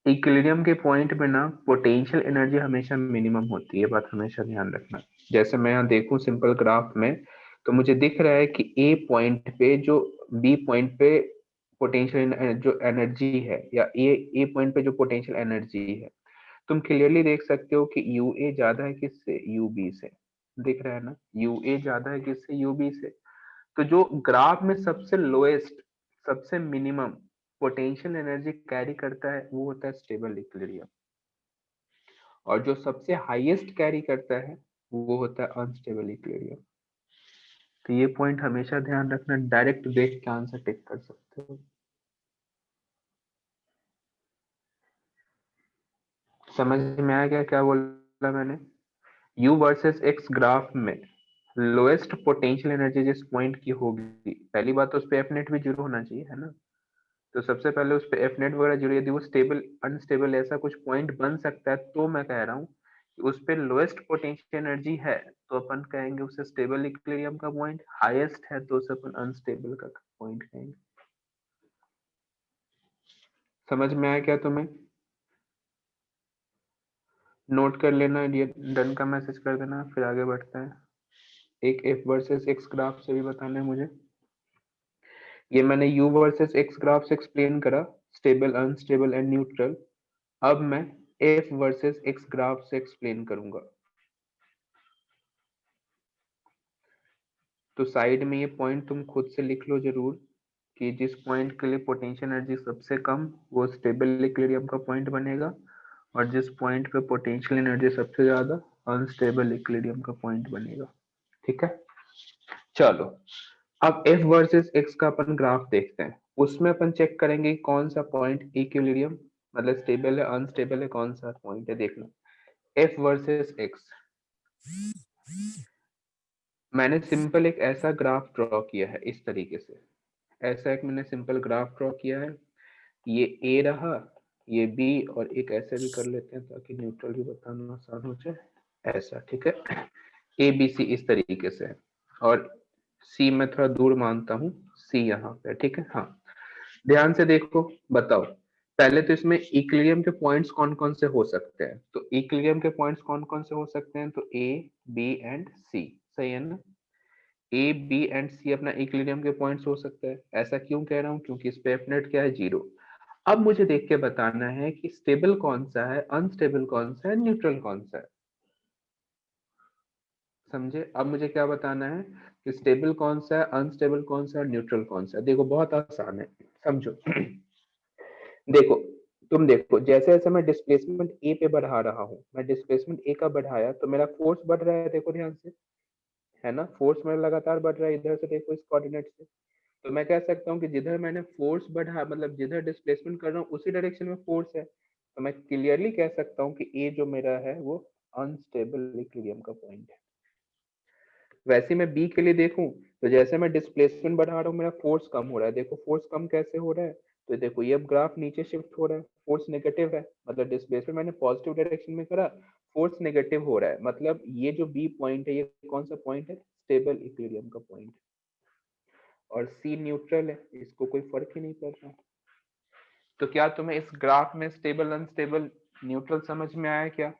इक्विलिब्रियम के पॉइंट पे ना पोटेंशियल एनर्जी हमेशा मिनिमम होती है, बात हमेशा ध्यान रखना। जैसे मैं यहाँ देखूं सिंपल ग्राफ में, तो मुझे दिख रहा है कि ए पॉइंट पे जो बी पॉइंट पे पोटेंशियल जो एनर्जी है, या ए पॉइंट पे जो पोटेंशियल एनर्जी है, तुम क्लियरली देख सकते हो कि यू ए ज्यादा है किससे, यू बी से। दिख रहा है ना, यू ए ज्यादा है किससे, यू बी से। तो जो ग्राफ में सबसे लोएस्ट, सबसे मिनिमम पोटेंशियल एनर्जी कैरी करता है वो होता है स्टेबल इक्विलिब्रियम, और जो सबसे हाईएस्ट कैरी करता है वो होता है अनस्टेबल इक्विलिब्रियम। तो ये पॉइंट हमेशा ध्यान रखना, डायरेक्ट देख के आंसर टिक कर सकते हो। समझ में आया क्या क्या बोला मैंने? यू वर्सेस एक्स ग्राफ में लोएस्ट पोटेंशियल एनर्जी जिस पॉइंट की होगी, पहली बात तो उस पे एफ नेट भी जीरो होना चाहिए, है ना। तो सबसे पहले उस पे एफ नेट वगैरह जीरो, यदि वो स्टेबल अनस्टेबल ऐसा कुछ पॉइंट बन सकता है, तो मैं कह रहा हूँ कि उस पे लोएस्ट पोटेंशियल एनर्जी है, तो अपन कहेंगे उसे स्टेबल इक्विलिब्रियम का पॉइंट। हाईएस्ट है तो उसे अपन अनस्टेबल का पॉइंट कहेंगे। समझ में आया क्या तुम्हें? नोट कर लेना, ये डन का मैसेज कर देना, फिर आगे बढ़ते हैं। एक एफ वर्सेस एक्स ग्राफ से भी बताना है मुझे। ये मैंने यू वर्सेस एक्स ग्राफ से एक्सप्लेन करा, स्टेबल अनस्टेबल एंड न्यूट्रल। अब मैं एफ वर्सेस एक्स ग्राफ से एक्सप्लेन करूंगा। तो साइड में ये पॉइंट तुम खुद से लिख लो जरूर, कि जिस पॉइंट के लिए पोटेंशियल एनर्जी सबसे कम वो स्टेबल इक्विलिब्रियम का पॉइंट बनेगा, और जिस पॉइंट पे पोटेंशियल एनर्जी सबसे ज्यादा अनस्टेबल इक्विलिब्रियम का पॉइंट बनेगा। ठीक है, चलो अब f वर्सेस x का अपन ग्राफ देखते हैं। उसमें अपन चेक करेंगे कौन सा पॉइंट इक्विलिब्रियम मतलब स्टेबल है अनस्टेबल है, कौन सा पॉइंट है देखना। एफ वर्सेस एक्स, मैंने सिंपल एक ऐसा ग्राफ ड्रॉ किया है इस तरीके से, ऐसा एक मैंने सिंपल ग्राफ ड्रॉ किया है, ये ए रहा, ये बी, और एक ऐसे भी कर लेते हैं ताकि न्यूट्रल भी बताना आसान हो जाए, ऐसा, ठीक है। ए बी सी इस तरीके से है, और सी मैं थोड़ा दूर मानता हूँ, सी यहाँ पे, ठीक है। हाँ, ध्यान से देखो, बताओ पहले तो इसमें इक्विलिब्रियम के पॉइंट्स कौन कौन से हो सकते हैं, तो इक्विलिब्रियम के पॉइंट्स कौन कौन से हो सकते हैं, तो ए बी एंड सी, सही है ना। ए बी एंड सी अपना इक्विलिब्रियम के पॉइंट्स हो सकते हैं, ऐसा क्यों कह रहा हूँ, क्योंकि इस पे एफ नेट क्या है, 0। अब मुझे देख के बताना है कि स्टेबल कौन सा है, अनस्टेबल कौन सा है, न्यूट्रल कौन सा है, समझे। अब मुझे क्या बताना है कि स्टेबल कौन सा है, अनस्टेबल कौन सा है, न्यूट्रल कौन सा है। देखो बहुत आसान है, समझो। देखो, तुम देखो जैसे जैसे मैं डिस्प्लेसमेंट ए पे बढ़ा रहा हूँ, मैं डिस्प्लेसमेंट ए का बढ़ाया तो मेरा फोर्स बढ़ रहा है, देखो ध्यान से, है ना, फोर्स मेरा लगातार बढ़ रहा है, इधर से देखो इस कोऑर्डिनेट से। तो मैं कह सकता हूँ कि जिधर मैंने फोर्स बढ़ा, मतलब जिधर डिस्प्लेसमेंट कर रहा हूँ उसी डायरेक्शन में फोर्स है, तो मैं क्लियरली कह सकता हूँ कि ए जो मेरा है वो अनस्टेबल इक्विलिब्रियम का पॉइंट है। वैसे मैं बी के लिए देखूं, तो जैसे मैं डिस्प्लेसमेंट बढ़ा रहा हूँ मेरा फोर्स कम हो रहा है, देखो फोर्स कम कैसे हो रहा है, तो देखो ये अब ग्राफ नीचे शिफ्ट हो रहा है, फोर्स नेगेटिव है, मतलब डिस्प्लेसमेंट मैंने पॉजिटिव डायरेक्शन में करा, फोर्स नेगेटिव हो रहा है, मतलब ये जो बी पॉइंट है ये कौन सा पॉइंट है, स्टेबल इक्विलिब्रियम का पॉइंट। और सी न्यूट्रल है, इसको कोई फर्क ही नहीं पड़ रहा। तो क्या तुम्हें इस ग्राफ में स्टेबल अनस्टेबल न्यूट्रल समझ में आया क्या।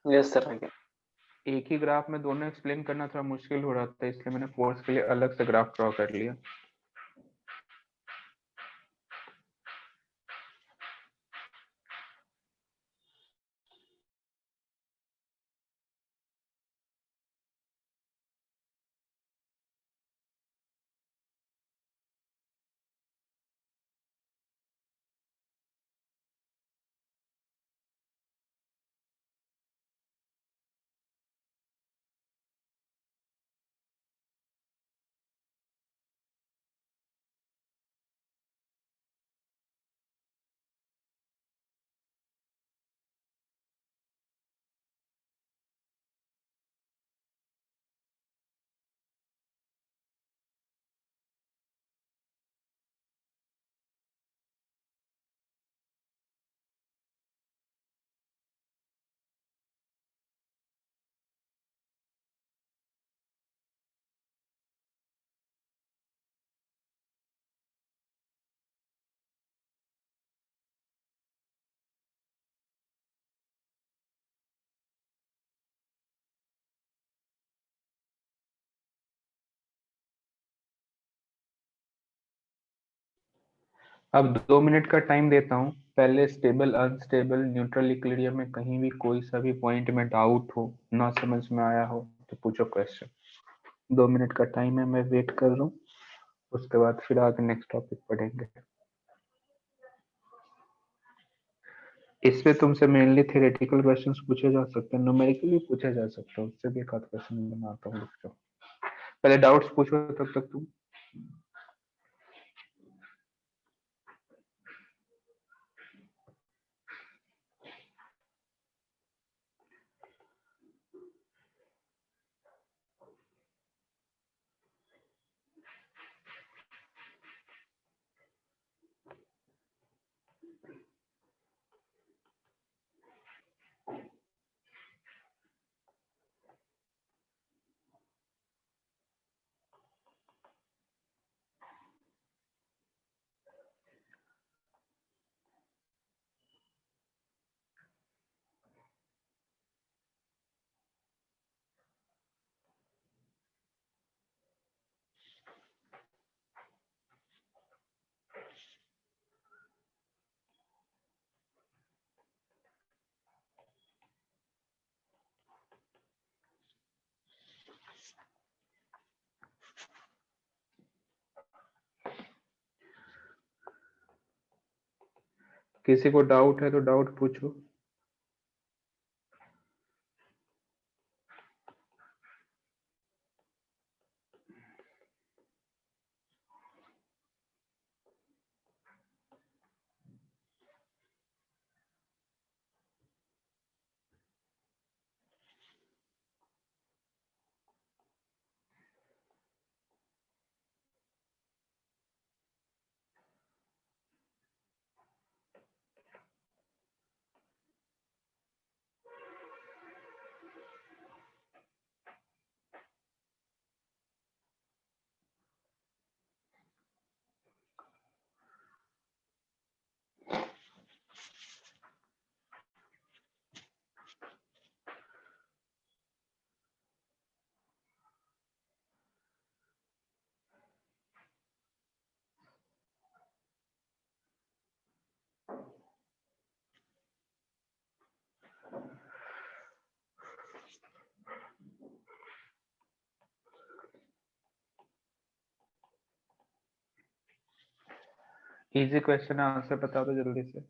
यस सर, आगे। एक ही ग्राफ में दोनों एक्सप्लेन करना थोड़ा मुश्किल हो रहा था, इसलिए मैंने फोर्स के लिए अलग से ग्राफ ड्रॉ कर लिया। अब 2 मिनट का टाइम देता हूँ, पहले स्टेबल अनस्टेबल न्यूट्रल इक्विलिब्रियम में कहीं भी कोई सा भी पॉइंट में डाउट हो, ना समझ में आया हो तो पूछो क्वेश्चन। 2 मिनट का टाइम है, मैं वेट कर रहा हूँ, उसके बाद फिर आगे नेक्स्ट टॉपिक पढ़ेंगे। इस पे तुमसे मेनली थ्योरेटिकल क्वेश्चंस पूछे जा सकते हैं, न्यूमेरिकली पूछे जा सकते हैं, उससे भी एक आध क्वेश्चन बनाता हूँ, रुक जाओ। पहले डाउट्स पूछो तब तक तुम। किसी को डाउट है तो डाउट पूछो। इजी क्वेश्चन है, आंसर बता दो जल्दी से।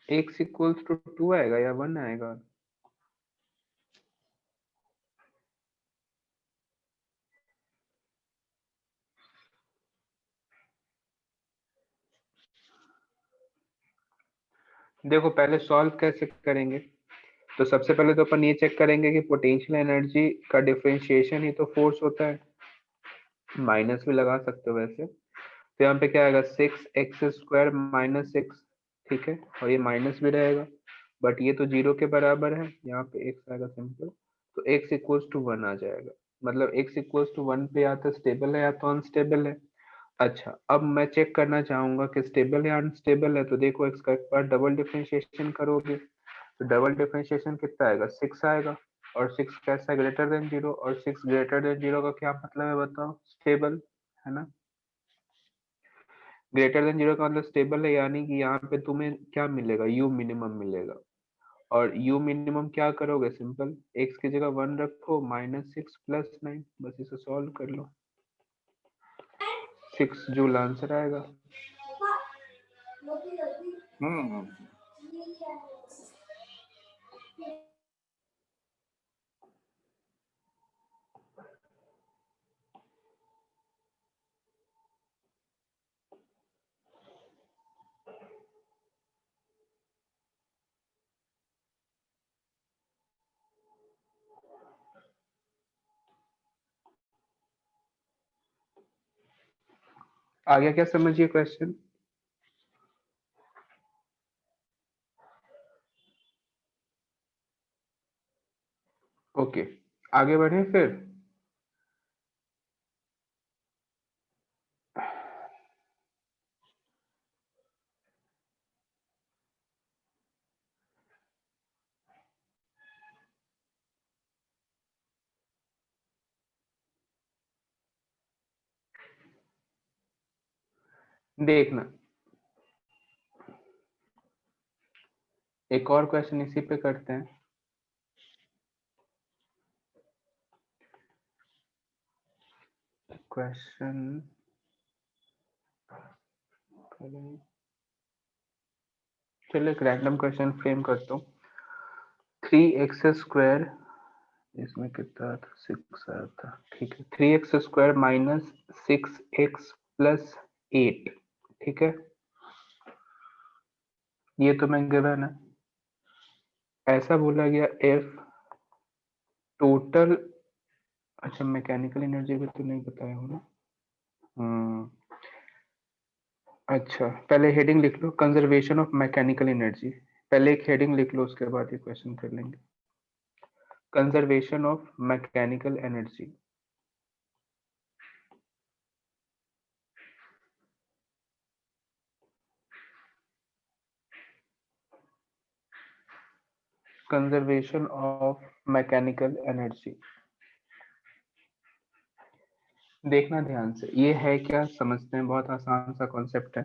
x इक्वल्स टू 2 आएगा या 1 आएगा? देखो पहले सॉल्व कैसे करेंगे, तो सबसे पहले तो अपन ये चेक करेंगे कि पोटेंशियल एनर्जी का डिफरेंशिएशन ही तो फोर्स होता है, माइनस भी लगा सकते हो वैसे। तो यहाँ पे क्या आएगा, 6x² माइनस 6, ठीक है, और ये माइनस भी रहेगा, बट ये तो 0 के बराबर है, यहाँ पे x आएगा सिंपल, तो x इक्वल्स टू 1 आ जाएगा। मतलब x इक्वल्स टू 1 पे या तो स्टेबल है या तो अनस्टेबल है। अच्छा, अब मैं चेक करना चाहूंगा कि स्टेबल है या अनस्टेबल है, तो देखो x का एक बार डबल डिफरेंशिएशन करोगे तो डबल डिफरेंशिएशन कितना आएगा, 6 आएगा, और 6 कैसा है, ग्रेटर देन 0, और 6 ग्रेटर देन 0 का क्या मतलब है बताओ, स्टेबल है ना। ग्रेटर देन 0 का मतलब स्टेबल है, यानी कि यहाँ पे तुम्हें क्या मिलेगा, यू मिनिमम मिलेगा। और यू मिनिमम क्या करोगे, सिंपल x की जगह 1 रखो, -6 + 9, बस इसे सॉल्व कर लो, 6 जूल आंसर आएगा। आ गया क्या समझिए क्वेश्चन? ओके, आगे बढ़े फिर। देखना, एक और क्वेश्चन इसी पे करते हैं। क्वेश्चन चलो एक रैंडम क्वेश्चन फ्रेम करता हूँ। 3x², इसमें कितना था, 6 आया था, ठीक है, 3x² माइनस 6x प्लस 8, ठीक है, ये तो मैं गिवन है। ऐसा बोला गया एफ टोटल, अच्छा मैकेनिकल एनर्जी भी तो नहीं बताया हूँ ना। अच्छा, पहले हेडिंग लिख लो, कंजर्वेशन ऑफ मैकेनिकल एनर्जी, पहले एक हेडिंग लिख लो, उसके बाद ये क्वेश्चन कर लेंगे। Conservation of mechanical energy, conservation of mechanical energy. देखना ध्यान से, ये है क्या समझते हैं, बहुत आसान सा कॉन्सेप्ट है।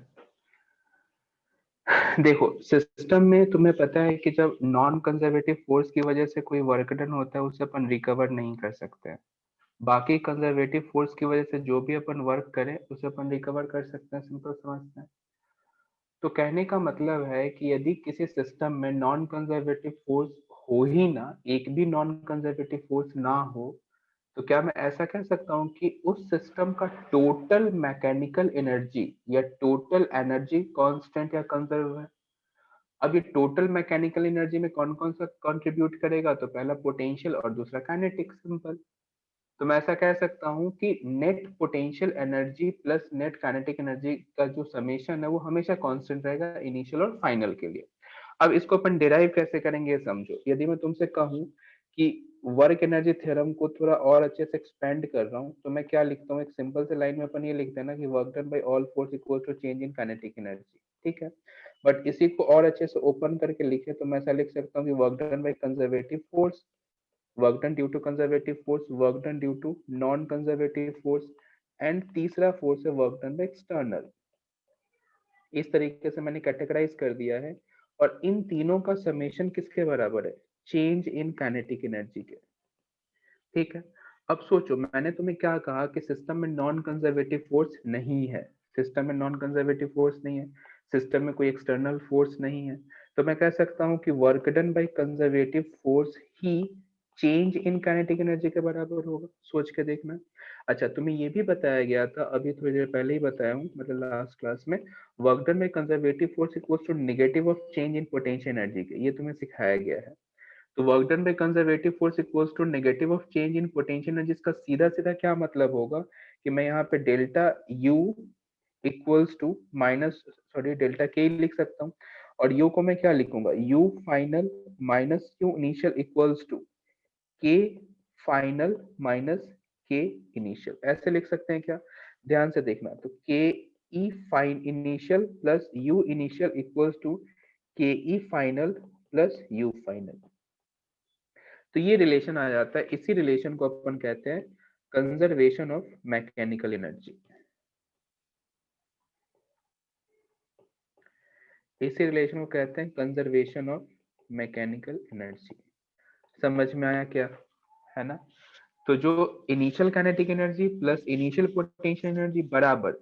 देखो सिस्टम में तुम्हें पता है कि जब नॉन कंजर्वेटिव फोर्स की वजह से कोई वर्क डन होता है उसे अपन रिकवर नहीं कर सकते हैं, बाकी कंजर्वेटिव फोर्स की वजह से जो भी अपन वर्क करें उसे अपन रिकवर कर सकते हैं, सिंपल समझते हैं। तो कहने का मतलब है कि यदि किसी सिस्टम में नॉन कंजर्वेटिव फोर्स हो ही ना, एक भी नॉन कंजर्वेटिव फोर्स ना हो, तो क्या मैं ऐसा कह सकता हूँ कि उस सिस्टम का टोटल मैकेनिकल एनर्जी या टोटल एनर्जी कांस्टेंट या कंजर्व है? अब ये टोटल मैकेनिकल एनर्जी में कौन कौन सा कंट्रीब्यूट करेगा? तो पहला पोटेंशियल और दूसरा काइनेटिक, सिंपल। तो मैं ऐसा कह सकता हूँ कि net potential energy plus net kinetic energy का जो समेशन है वो हमेशा कांस्टेंट रहेगा इनिशियल और फाइनल के लिए। अब इसको अपन डिराइव कैसे करेंगे समझो। यदि मैं तुमसे कहूँ कि वर्क एनर्जी थ्योरम को थोड़ा और अच्छे से एक्सपेंड कर रहा हूँ, तो मैं क्या लिखता हूँ? एक सिंपल से लाइन में अपन ये लिखते हैं ना कि work done by all force equal to change in kinetic energy, ठीक है। बट इसी को और अच्छे से ओपन करके लिखे तो मैं ऐसा लिख सकता हूँ कि work done by conservative force, work done due to conservative force, work done due to non conservative force, and तीसरा फोर्स है वर्क डन बाय एक्सटर्नल। इस तरीके से मैंने कैटेगराइज कर दिया है। और इन तीनों का समेशन किसके बराबर है? चेंज इन काइनेटिक एनर्जी के, ठीक है। अब सोचो, मैंने तुम्हें क्या कहा कि सिस्टम में नॉन कंजर्वेटिव फोर्स नहीं है, सिस्टम में नॉन कंजर्वेटिव फोर्स नहीं है, सिस्टम में कोई एक्सटर्नल फोर्स नहीं है। तो मैं कह सकता हूं कि work done by conservative force he change in kinetic energy के बराबर होगा। सोच के देखना। अच्छा, तुम्हें ये भी बताया गया था अभी थोड़ी देर पहले ही बताया हूँ, मतलब लास्ट क्लास में, work done by conservative force equals to negative of change in potential energy के, ये तुम्हें सिखाया गया है। तो work done by conservative force equals to negative of change in potential energy, इसका सीधा सीधा क्या मतलब होगा कि मैं यहाँ पे delta U equals to minus, sorry, delta के लिख सकता हूँ। और यू को मैं क्या लिखूंगा? U final minus U initial equals to K final minus K initial, ऐसे लिख सकते हैं क्या? ध्यान से देखना। तो K E final initial plus U initial equals to K E final plus U final. तो ये रिलेशन आ जाता है, इसी रिलेशन को अपन कहते हैं कंजर्वेशन ऑफ मैकेनिकल एनर्जी। इसी रिलेशन को कहते हैं कंजर्वेशन ऑफ मैकेनिकल एनर्जी। समझ में आया क्या? है ना? तो जो initial kinetic energy plus initial potential energy बराबर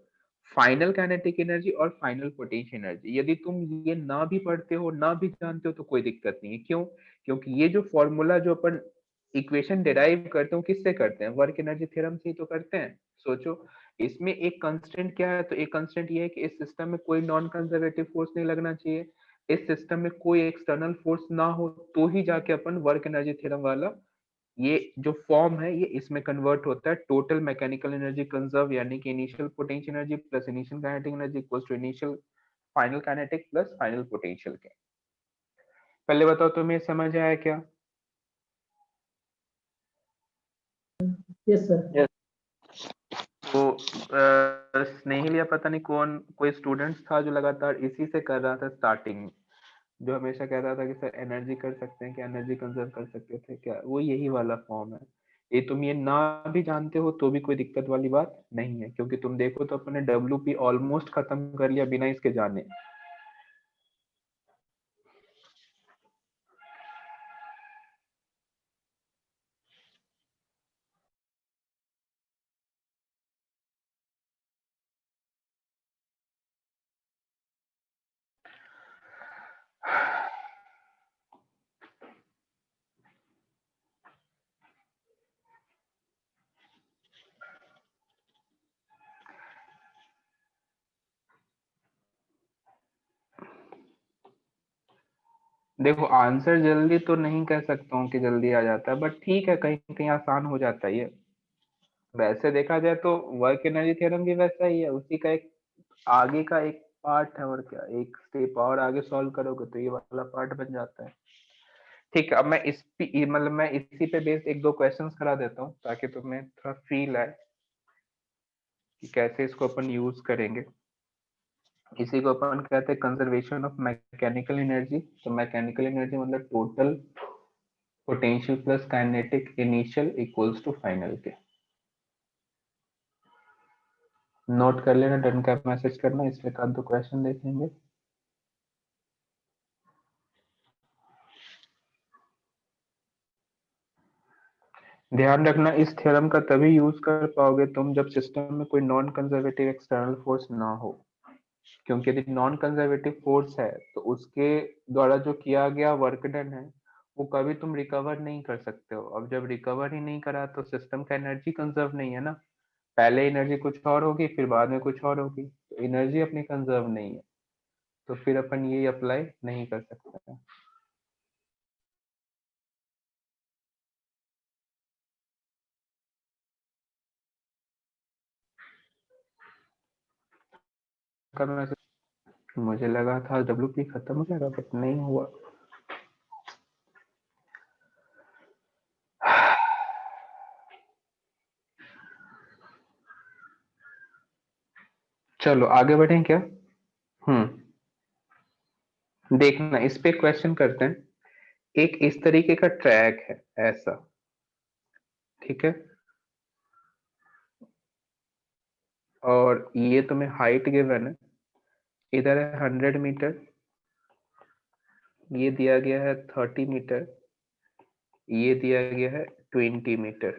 फाइनल काइनेटिक एनर्जी और फाइनल पोटेंशियल एनर्जी। यदि तुम ये ना भी पढ़ते हो, ना भी जानते हो, तो कोई दिक्कत नहीं है। क्यों? क्योंकि ये जो फॉर्मूला जो अपन इक्वेशन डिराइव करते हो, किससे करते हैं? वर्क एनर्जी थ्योरम से ही तो करते हैं। सोचो, इसमें एक कंस्टेंट क्या है? तो एक कंस्टेंट ये है कि इस सिस्टम में कोई नॉन कंजर्वेटिव फोर्स नहीं लगना चाहिए, इस सिस्टम में कोई एक्सटर्नल फोर्स ना हो, तो ही जाके अपन वर्क एनर्जी थ्योरम वाला ये जो फॉर्म है ये इसमें कन्वर्ट होता है। टोटल मैकेनिकल एनर्जी कंजर्व, यानी कि initial potential energy plus initial kinetic energy equals to initial final kinetic plus final potential के। पहले बताओ, तुम्हें समझ आया क्या? Yes sir. तो स्नेहिल या पता नहीं कौन, कोई स्टूडेंट था जो लगातार इसी से कर रहा था स्टार्टिंग में, जो हमेशा कहता था कि सर एनर्जी कर सकते हैं क्या, एनर्जी कंजर्व कर सकते थे क्या, वो यही वाला फॉर्म है। ये तुम ये ना भी जानते हो तो भी कोई दिक्कत वाली बात नहीं है, क्योंकि तुम देखो तो अपने WP ऑलमोस्ट खत्म कर लिया बिना इसके जाने। देखो, आंसर जल्दी तो नहीं कह सकता हूँ कि जल्दी आ जाता है, बट ठीक है, कहीं कहीं आसान हो जाता है ये। वैसे देखा जाए तो वर्क एनर्जी थ्योरम भी वैसा ही है, उसी का एक आगे का एक पार्ट है, और क्या, एक स्टेप और आगे सॉल्व करोगे तो ये वाला पार्ट बन जाता है। ठीक है, अब मैं मतलब मैं इसी पे बेस्ड एक दो क्वेश्चंस करा देता हूँ ताकि तुम्हें थोड़ा फील आए कि कैसे इसको अपन यूज करेंगे। इसी को अपन कहते हैं कंजर्वेशन ऑफ मैकेनिकल एनर्जी। तो मैकेनिकल एनर्जी मतलब total potential plus kinetic initial equals to final के। नोट कर लेना, डन का मैसेज करना, इस पे एक दो क्वेश्चन देखेंगे। ध्यान रखना, इस थ्योरम का तभी यूज कर पाओगे तुम जब सिस्टम में कोई नॉन कंजर्वेटिव एक्सटर्नल फोर्स ना हो। क्योंकि यदि नॉन कंजर्वेटिव फोर्स है तो उसके द्वारा जो किया गया वर्क डन है वो कभी तुम रिकवर नहीं कर सकते हो। अब जब रिकवर ही नहीं करा तो सिस्टम का एनर्जी कंजर्व नहीं है ना। पहले एनर्जी कुछ और होगी, फिर बाद में कुछ और होगी, तो एनर्जी अपनी कंजर्व नहीं है, तो फिर अपन ये अप्लाई नहीं कर सकते हैं। मुझे लगा था WP खत्म हो जाएगा, बट नहीं हुआ। चलो आगे बढ़ें क्या? देखना, इस पे क्वेश्चन करते हैं। एक इस तरीके का ट्रैक है ऐसा, ठीक है, और ये तुम्हें हाइट गिवन है, इधर है 100 मीटर, ये दिया गया है 30 मीटर, ये दिया गया है 20 मीटर,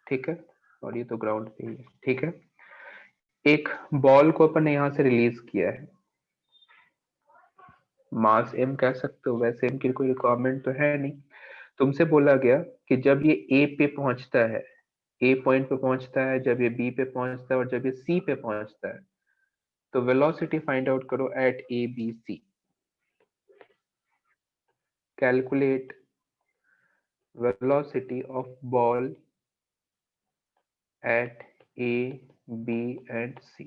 ठीक है, और ये तो ग्राउंड पे ही है, ठीक है। एक बॉल को अपन ने यहां से रिलीज किया है, मास m कह सकते हो, वैसे m की कोई रिक्वायरमेंट तो है नहीं। तुमसे बोला गया कि जब ये A पे पहुंचता है, A पॉइंट पे पहुंचता है, जब ये B पे पहुंचता है और जब ये C पे पहुंचता है, तो वेलोसिटी फाइंड आउट करो at ABC। Calculate velocity of ball at A, B and C।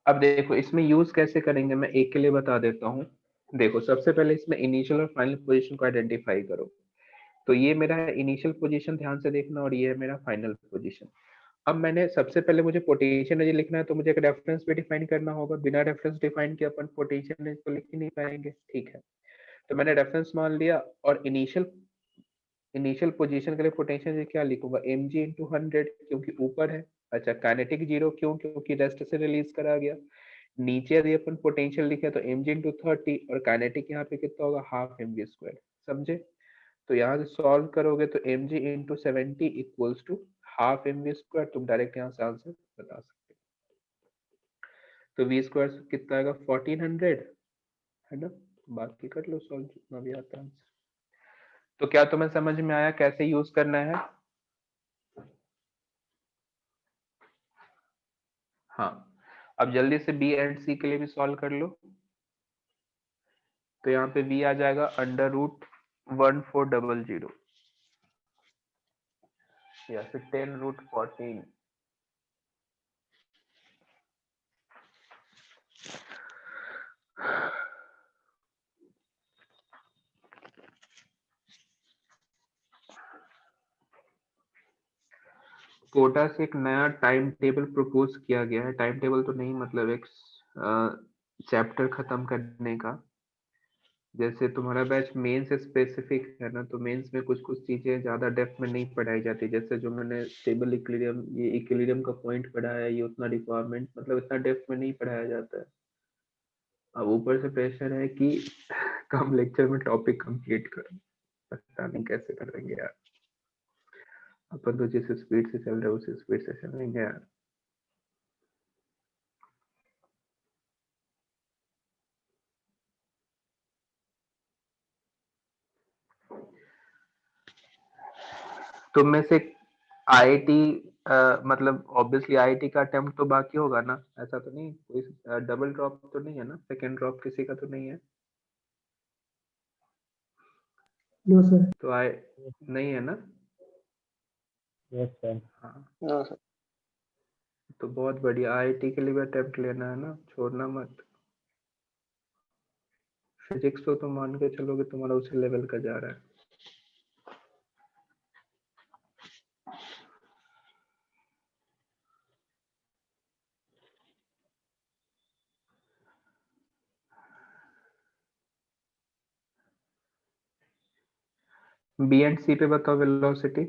अब देखो इसमें यूज कैसे करेंगे, मैं एक के लिए बता देता हूँ। देखो सबसे पहले इसमें इनिशियल और फाइनल पोजीशन को आइडेंटिफाई करो। तो ये मेरा इनिशियल पोजीशन, ध्यान से देखना, और ये है मेरा फाइनल पोजीशन। अब मैंने सबसे पहले मुझे पोटेंशियल एनर्जी लिखना है, तो मुझे एक रेफरेंस पे डिफाइन करना होगा। बिना रेफरेंस डिफाइन के अपन पोटेंशियल एनर्जी को लिख ही नहीं पाएंगे, ठीक है। तो मैंने रेफरेंस मान लिया, और इनिशियल पोजीशन के लिए पोटेंशियल एनर्जी क्या लिखूंगा, mg इंटू 100, क्योंकि ऊपर है। अच्छा, काइनेटिक जीरो क्यों, क्योंकि रेस्ट से रिलीज करा गया। नीचे यदि अपन पोटेंशियल लिखे तो mg इंटू 30, और काइनेटिक यहाँ पे कितना होगा, हाफ mv²। समझे? तो यहाँ से सॉल्व करोगे तो mg into 70 equals to half mv²। तुम डायरेक्ट यहाँ से आंसर बता सकते हो। तो v² कितना आएगा, 1400, है ना। बाकी कर लो सॉल्व, जितना भी आता है आंसर। तो क्या तुम्हें समझ में आया कैसे यूज करना है? हाँ, अब जल्दी से बी एंड सी के लिए भी सॉल्व कर लो। तो यहाँ पे बी आ जाएगा √1400, या फिर 10√14। कोटा से एक नया टाइम टेबल प्रपोज किया गया है। टाइम टेबल तो नहीं, मतलब एक चैप्टर खत्म करने का। जैसे तुम्हारा बैच मेंस स्पेसिफिक है ना, तो मेंस में कुछ कुछ चीजें ज्यादा डेप्थ में नहीं पढ़ाई जाती। जैसे जो मैंने स्टेबल इक्विलिब्रियम, ये इक्विलिब्रियम का पॉइंट पढ़ाया है, ये उतना रिक्वायरमेंट, मतलब इतना डेप्थ में नहीं पढ़ाया जाता है। अब ऊपर से प्रेशर है कि कम लेक्चर में टॉपिक कंप्लीट करो, पता नहीं कैसे करेंगे यार। अपन तो जिस स्पीड से चल रहे हैं उस स्पीड से चलेंगे यार। तुम में से आईआईटी, मतलब ऑब्वियसली आईआईटी का अटेम्प्ट तो बाकी होगा ना, ऐसा तो नहीं कोई डबल ड्रॉप तो नहीं है ना, सेकंड ड्रॉप किसी का तो नहीं है? No sir. तो आई नहीं है ना? Yes sir. हाँ, नो सर। तो बहुत बढ़िया, आईआईटी के लिए भी अटेम्प्ट लेना है ना, छोड़ना मत। फिजिक्स तो तुम मान के चलोगे तुम्हारा उसी लेवल का जा रहा है। बी एंड सी पे बताओ वेलोसिटी।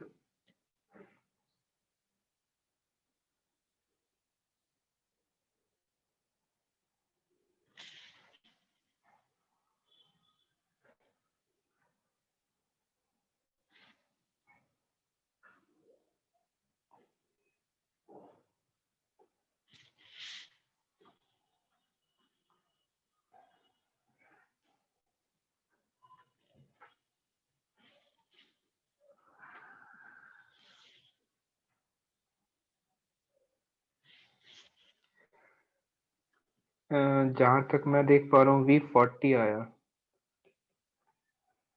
जहां तक मैं देख पा रहा हूँ V40 आया।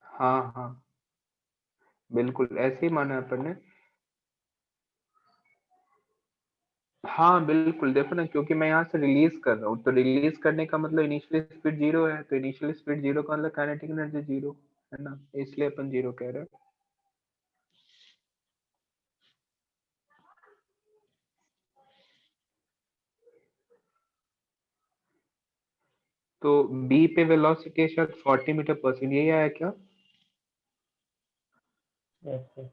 हाँ हाँ बिल्कुल ऐसे ही माना है अपन ने। हाँ बिल्कुल देखो ना, क्योंकि मैं यहाँ से रिलीज कर रहा हूँ, तो रिलीज करने का मतलब इनिशियल स्पीड जीरो है, तो इनिशियल स्पीड जीरो का मतलब काइनेटिक एनर्जी जीरो है ना, इसलिए अपन जीरो कह रहे हैं। तो बी पे वेलोसिटी शायद 40 मीटर पर सेकंड, यही आया क्या? Yes sir.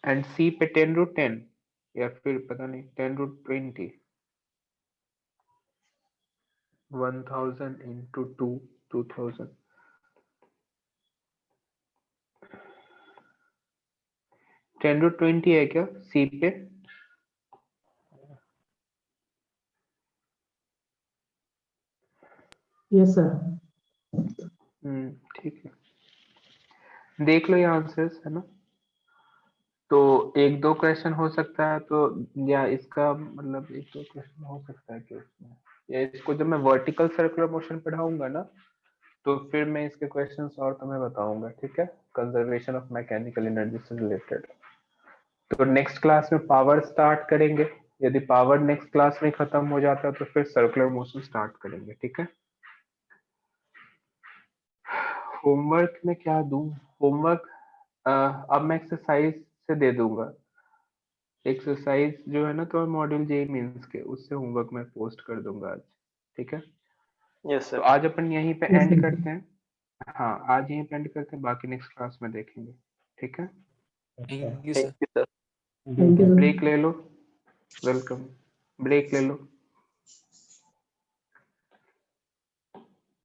एंड सी पे 10√10 या फिर पता नहीं 10√20, 1000 इंटू 2, 2000, 10√20 है क्या सी पे? Yes sir. ठीक है, देख लो ये आंसर्स है ना। तो एक दो क्वेश्चन हो सकता है, तो या इसका मतलब एक दो क्वेश्चन हो सकता है कि उसमें, या इसको जब मैं वर्टिकल सर्कुलर मोशन पढ़ाऊंगा ना, तो फिर मैं इसके क्वेश्चंस और तुम्हें बताऊंगा, ठीक है, कंजर्वेशन ऑफ मैकेनिकल एनर्जी से रिलेटेड। तो नेक्स्ट क्लास में पावर स्टार्ट करेंगे, यदि पावर नेक्स्ट क्लास में खत्म हो जाता है तो फिर सर्कुलर मोशन स्टार्ट करेंगे, ठीक है। होमवर्क में क्या दूं? होमवर्क अब मैं एक्सरसाइज से दे दूंगा। एक्सरसाइज जो है ना, तो मॉड्यूल जे मेंस के उससे होमवर्क मैं पोस्ट कर दूंगा आज, ठीक है। यस तो सर। आज अपन यहीं पे Yes, एंड sir. करते हैं। हाँ आज यहीं पे एंड करते हैं, बाकी नेक्स्ट क्लास में देखेंगे, ठीक है। अच्छा। Thank you thank sir. You sir. Thank you, sir. Break ले लो, वेलकम, ब्रेक ले लो।